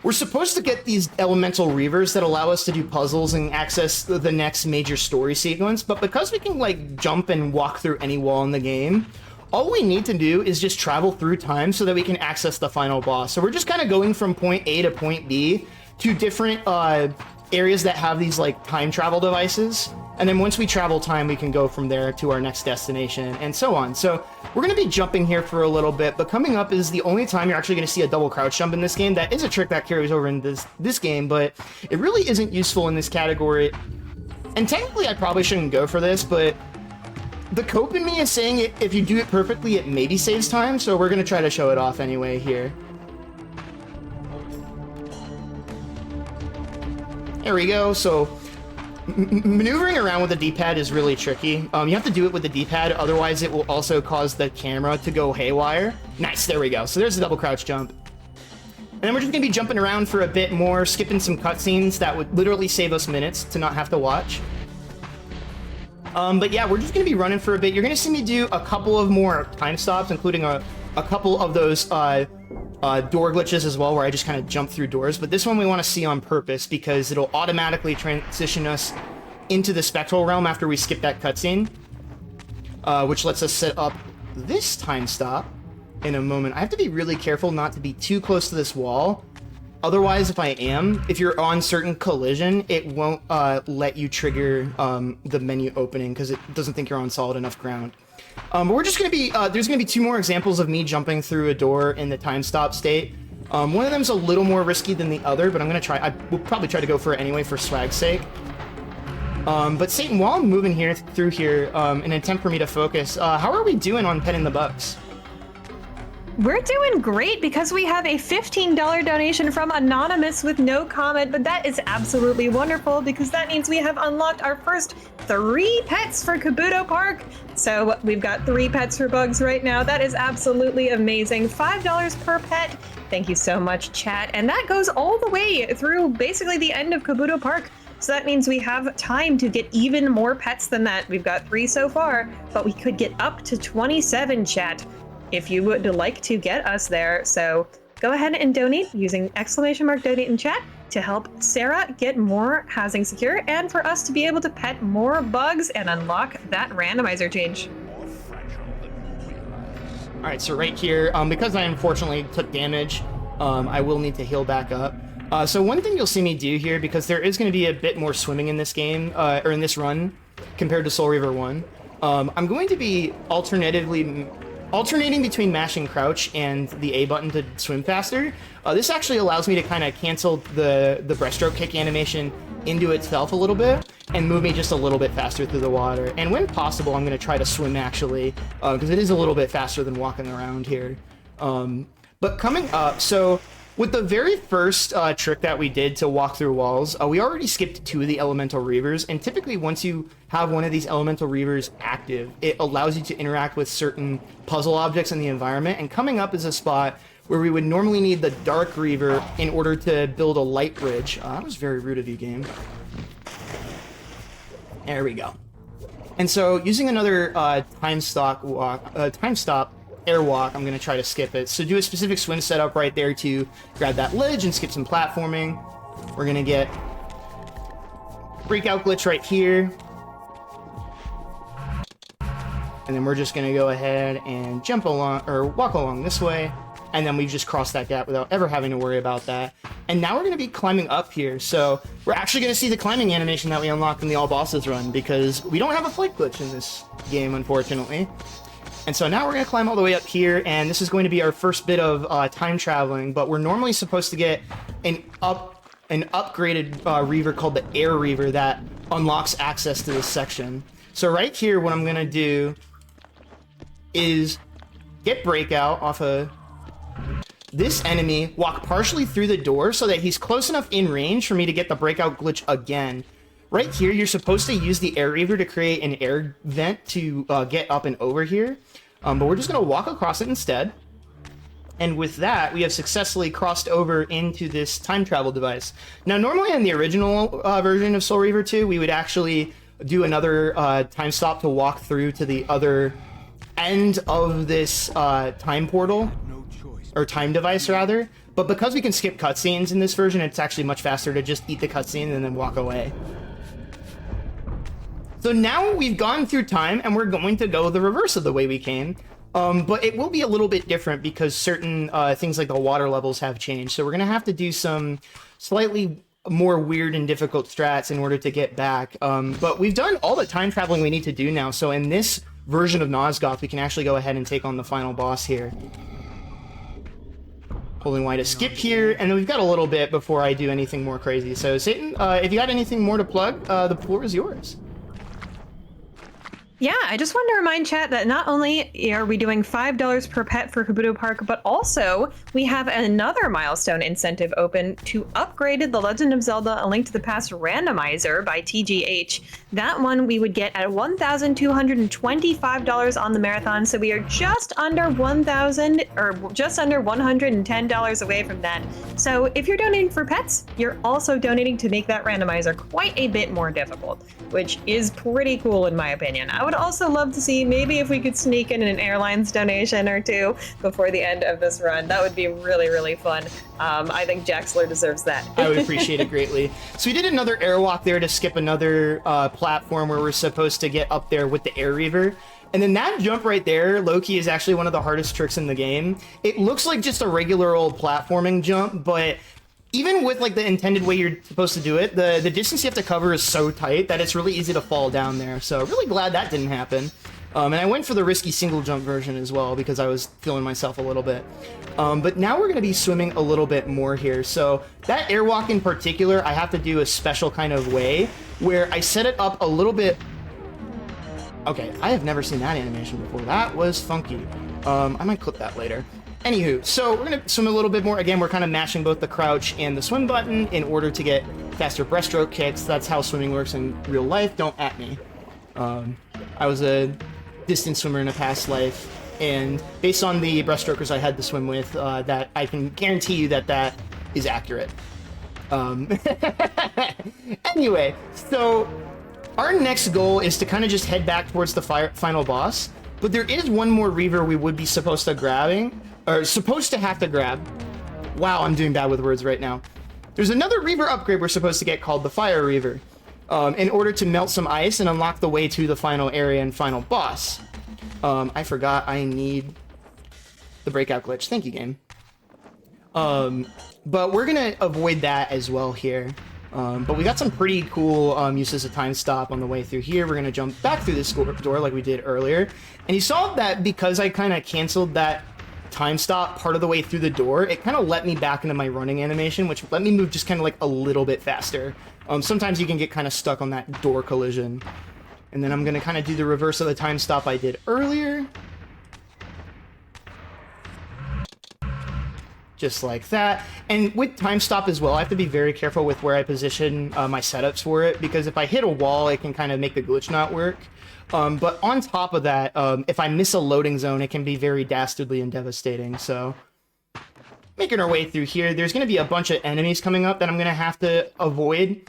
we're supposed to get these elemental reavers that allow us to do puzzles and access the next major story sequence, but because we can like jump and walk through any wall in the game, all we need to do is just travel through time so that we can access the final boss. So we're just kind of going from point A to point B to different areas that have these like time travel devices. And then once we travel time, we can go from there to our next destination and so on. So we're going to be jumping here for a little bit, but coming up is the only time you're actually going to see a double crouch jump in this game. That is a trick that carries over in this game, but it really isn't useful in this category. And technically I probably shouldn't go for this, but the cope in me is saying if you do it perfectly, it maybe saves time. So we're going to try to show it off anyway here. There we go. So Maneuvering around with the D-pad is really tricky. You have to do it with the D-pad, otherwise it will also cause the camera to go haywire. Nice, there we go. So there's the double crouch jump. And then we're just gonna be jumping around for a bit more, skipping some cutscenes that would literally save us minutes to not have to watch. But yeah, we're just gonna be running for a bit. You're gonna see me do a couple of more time stops, including a couple of those door glitches as well, where I just kind of jump through doors. But this one we want to see on purpose because it'll automatically transition us into the spectral realm after we skip that cutscene, which lets us set up this time stop in a moment. I have to be really careful not to be too close to this wall. Otherwise, if you're on certain collision, it won't let you trigger the menu opening because it doesn't think you're on solid enough ground. But we're just going to be, there's going to be 2 more examples of me jumping through a door in the time stop state. One of them's a little more risky than the other, but I will probably try to go for it anyway for swag's sake. But Satan, while I'm moving through here, in an attempt for me to focus, how are we doing on petting the bugs? We're doing great because we have a $15 donation from Anonymous with no comment, but that is absolutely wonderful because that means we have unlocked our first 3 pets for Kabuto Park. So we've got 3 pets for bugs right now. That is absolutely amazing. $5 per pet. Thank you so much, chat. And that goes all the way through basically the end of Kabuto Park. So that means we have time to get even more pets than that. We've got 3 so far, but we could get up to 27, chat, if you would like to get us there. So go ahead and donate using !donate in chat to help Sarah get more housing secure and for us to be able to pet more bugs and unlock that randomizer change. All right, so right here, because I unfortunately took damage, I will need to heal back up. So one thing you'll see me do here, because there is going to be a bit more swimming in this game, or in this run, compared to Soul Reaver 1, I'm going to be alternating between mashing crouch and the A button to swim faster. This actually allows me to kind of cancel the breaststroke kick animation into itself a little bit and move me just a little bit faster through the water. And when possible, I'm going to try to swim actually, because it is a little bit faster than walking around here. But coming up, so with the very first trick that we did to walk through walls, we already skipped 2 of the elemental reavers, and typically once you have one of these elemental reavers active, it allows you to interact with certain puzzle objects in the environment, and coming up is a spot where we would normally need the dark reaver in order to build a light bridge. That was very rude of you, game. There we go. And so using another time stop airwalk, I'm going to try to skip it. So do a specific swim setup right there to grab that ledge and skip some platforming. We're going to get breakout glitch right here. And then we're just going to go ahead and jump along, or walk along this way. And then we've just crossed that gap without ever having to worry about that. And now we're going to be climbing up here. So we're actually going to see the climbing animation that we unlocked in the all bosses run, because we don't have a flight glitch in this game, unfortunately. And so now we're going to climb all the way up here, and this is going to be our first bit of time traveling, but we're normally supposed to get an upgraded Reaver called the Air Reaver that unlocks access to this section. So right here, what I'm going to do is get Breakout off of this enemy, walk partially through the door so that he's close enough in range for me to get the Breakout glitch again. Right here, you're supposed to use the Air Reaver to create an air vent to get up and over here. But we're just going to walk across it instead. And with that, we have successfully crossed over into this time travel device. Now, normally in the original version of Soul Reaver 2, we would actually do another time stop to walk through to the other end of this time portal, or time device rather. But because we can skip cutscenes in this version, it's actually much faster to just eat the cutscene and then walk away. So now we've gone through time, and we're going to go the reverse of the way we came. But it will be a little bit different because certain things like the water levels have changed. So we're going to have to do some slightly more weird and difficult strats in order to get back. But we've done all the time traveling we need to do now. So in this version of Nosgoth, we can actually go ahead and take on the final boss here. Holding Y to skip here, and then we've got a little bit before I do anything more crazy. So Satan, if you got anything more to plug, the floor is yours. Yeah, I just wanted to remind chat that not only are we doing $5 per pet for Kabuto Park, but also we have another milestone incentive open to upgrade The Legend of Zelda: A Link to the Past randomizer by TGH. That one we would get at $1,225 on the marathon, so we are just under $1,000 or just under $110 away from that. So if you're donating for pets, you're also donating to make that randomizer quite a bit more difficult, which is pretty cool in my opinion. I would also love to see maybe if we could sneak in an airlines donation or two before the end of this run. That would be really, really fun. I think Jaxler deserves that. I would appreciate it greatly. So we did another airwalk there to skip another platform where we're supposed to get up there with the Air Reaver. And then that jump right there, low-key, is actually one of the hardest tricks in the game. It looks like just a regular old platforming jump, but even with like the intended way you're supposed to do it, the distance you have to cover is so tight that it's really easy to fall down there. So really glad that didn't happen. And I went for the risky single jump version as well because I was feeling myself a little bit. But now we're going to be swimming a little bit more here. So that airwalk in particular, I have to do a special kind of way where I set it up a little bit. Okay, I have never seen that animation before. That was funky. I might clip that later. Anywho, so we're going to swim a little bit more. Again, we're kind of mashing both the crouch and the swim button in order to get faster breaststroke kicks. That's how swimming works in real life. Don't at me. I was a distance swimmer in a past life, and based on the breaststrokers I had to swim with, that I can guarantee you that that is accurate. Anyway, so our next goal is to kind of just head back towards the final boss, but there is one more Reaver we would be supposed to have to grab. Wow, I'm doing bad with words right now. There's another Reaver upgrade we're supposed to get called the Fire Reaver, in order to melt some ice and unlock the way to the final area and final boss. I forgot I need the breakout glitch. Thank you, game. But we're gonna avoid that as well here. But we got some pretty cool uses of time stop on the way through here. We're gonna jump back through this door like we did earlier. And you saw that because I kind of canceled that time stop part of the way through the door, it kind of let me back into my running animation, which let me move just kind of like a little bit faster. Sometimes you can get kind of stuck on that door collision. And then I'm going to kind of do the reverse of the time stop I did earlier. Just like that. And with time stop as well, I have to be very careful with where I position my setups for it, because if I hit a wall, it can kind of make the glitch not work. But on top of that, if I miss a loading zone, it can be very dastardly and devastating. So making our way through here, there's going to be a bunch of enemies coming up that I'm going to have to avoid.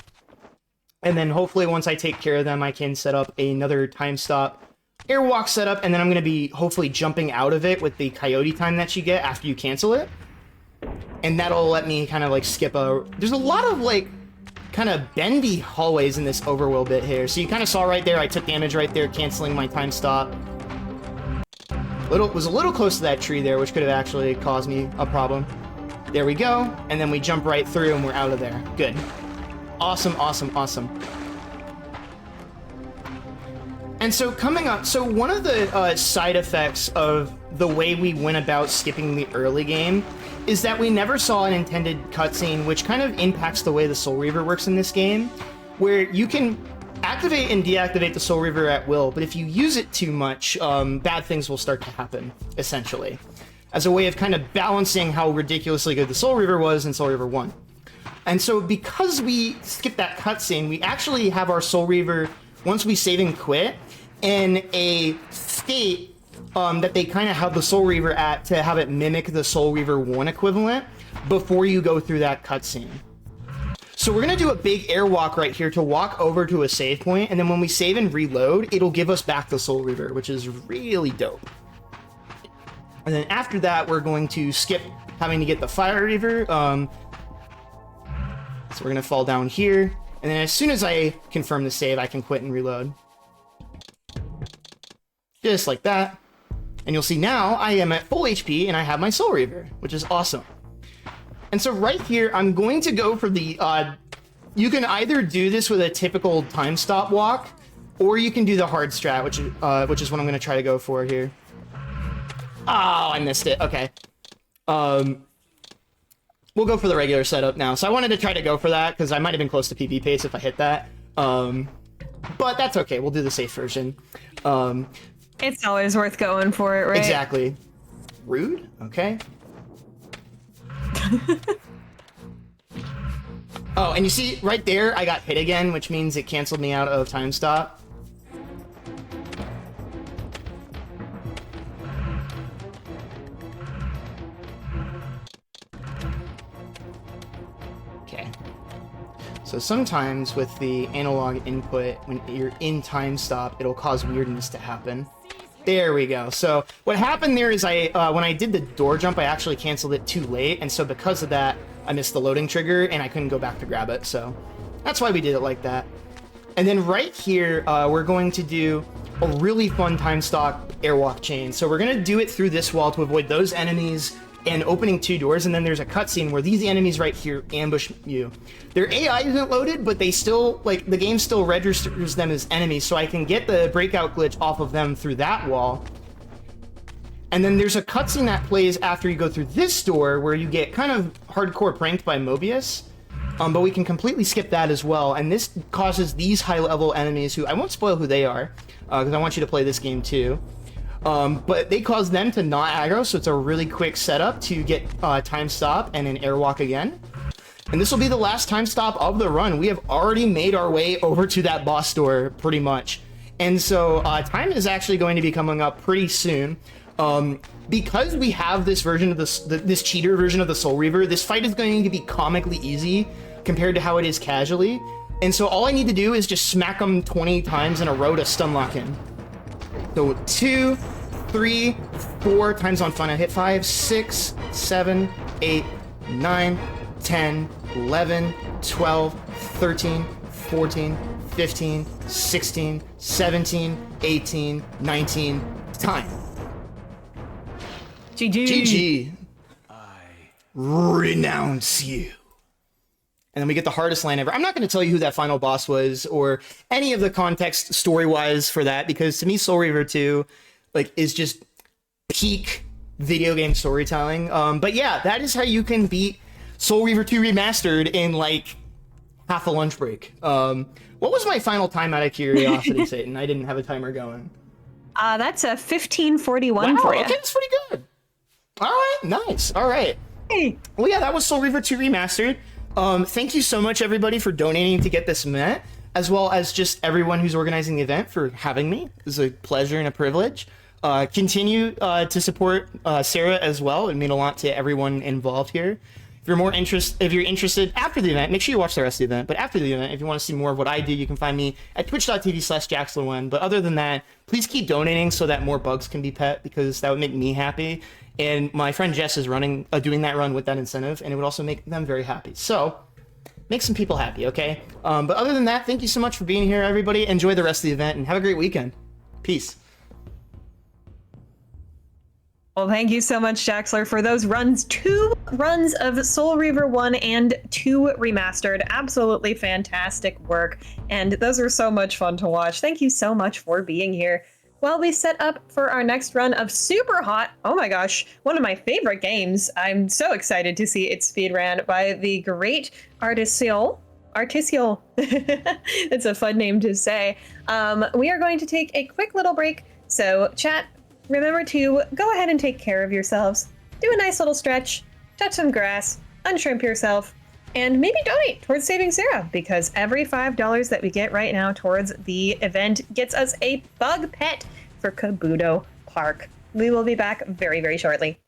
And then hopefully once I take care of them, I can set up another time stop airwalk setup, and then I'm going to be hopefully jumping out of it with the coyote time that you get after you cancel it. And that'll let me kind of like skip there's a lot of like kind of bendy hallways in this overworld bit here. So you kind of saw right there, I took damage right there, canceling my time stop. Was a little close to that tree there, which could have actually caused me a problem. There we go. And then we jump right through and we're out of there. Good. Awesome, awesome, awesome. And so coming up, so one of the side effects of the way we went about skipping the early game is that we never saw an intended cutscene, which kind of impacts the way the Soul Reaver works in this game, where you can activate and deactivate the Soul Reaver at will, but if you use it too much, bad things will start to happen, essentially, as a way of kind of balancing how ridiculously good the Soul Reaver was in Soul Reaver 1. And so because we skipped that cutscene, we actually have our Soul Reaver, once we save and quit, in a state that they kind of have the Soul Reaver at to have it mimic the Soul Reaver 1 equivalent before you go through that cutscene. So we're going to do a big airwalk right here to walk over to a save point, and then when we save and reload, it'll give us back the Soul Reaver, which is really dope. And then after that, we're going to skip having to get the Fire Reaver. So we're going to fall down here, and then as soon as I confirm the save, I can quit and reload. Just like that. And you'll see now I am at full HP and I have my Soul Reaver, which is awesome. And so right here, I'm going to go for the, you can either do this with a typical time stop walk, or you can do the hard strat, which is what I'm going to try to go for here. Oh, I missed it. Okay. We'll go for the regular setup now. So I wanted to try to go for that because I might have been close to PB pace if I hit that. but that's okay. We'll do the safe version. It's always worth going for it, right? Exactly. Rude? Okay. Oh, and you see right there, I got hit again, which means it canceled me out of time stop. Okay. So sometimes with the analog input, when you're in time stop, it'll cause weirdness to happen. There we go. So what happened there is when I did the door jump, I actually canceled it too late, and so because of that, I missed the loading trigger, and I couldn't go back to grab it, so that's why we did it like that. And then right here, we're going to do a really fun time stop airwalk chain. So we're going to do it through this wall to avoid those enemies and opening 2 doors, and then there's a cutscene where these enemies right here ambush you. Their AI isn't loaded, but they still, like, the game still registers them as enemies, so I can get the breakout glitch off of them through that wall. And then there's a cutscene that plays after you go through this door where you get kind of hardcore pranked by Mobius, but we can completely skip that as well. And this causes these high-level enemies, who I won't spoil who they are, because I want you to play this game too. But they cause them to not aggro, so it's a really quick setup to get time stop and an airwalk again. And this will be the last time stop of the run. We have already made our way over to that boss door, pretty much. And so time is actually going to be coming up pretty soon. Because we have this version of this cheater version of the Soul Reaver, this fight is going to be comically easy compared to how it is casually. And so all I need to do is just smack him 20 times in a row to stun lock him. So 2, 3, 4 times on fun. I hit 5, 6, 7, 8, 9, 10, 11, 12, 13, 14, 15, 16, 17, 18, 19, time. GG. GG. I renounce you. And then we get the hardest line ever. I'm not going to tell you who that final boss was or any of the context story-wise for that, because to me, Soul Reaver 2 is just peak video game storytelling. But yeah, that is how you can beat Soul Reaver 2 Remastered in half a lunch break. What was my final time out of curiosity, Satan? I didn't have a timer going. That's a 15:41 for you. Okay, that's pretty good. All right, nice. All right. Hey. Well, yeah, that was Soul Reaver 2 Remastered. Thank you so much, everybody, for donating to get this event, as well as just everyone who's organizing the event for having me. It's a pleasure and a privilege. Continue to support Sarah as well. It means a lot to everyone involved here. If you're interested after the event, make sure you watch the rest of the event. But after the event, if you want to see more of what I do, you can find me at twitch.tv/Jaxler1. But other than that, please keep donating so that more bugs can be pet, because that would make me happy. And my friend Jess is doing that run with that incentive, and it would also make them very happy. So make some people happy, okay? But other than that, thank you so much for being here, everybody. Enjoy the rest of the event, and have a great weekend. Peace. Well, thank you so much, Jaxler, for those runs. 2 runs of Soul Reaver 1 and 2 Remastered. Absolutely fantastic work. And those are so much fun to watch. Thank you so much for being here. While we set up for our next run of Super Hot, oh my gosh, one of my favorite games. I'm so excited to see it speedran by the great Artisiol. It's a fun name to say. We are going to take a quick little break. So chat, remember to go ahead and take care of yourselves. Do a nice little stretch, touch some grass, unshrimp yourself, and maybe donate towards saving Sarah, because every $5 that we get right now towards the event gets us a bug pet for Kabuto Park. We will be back very, very shortly.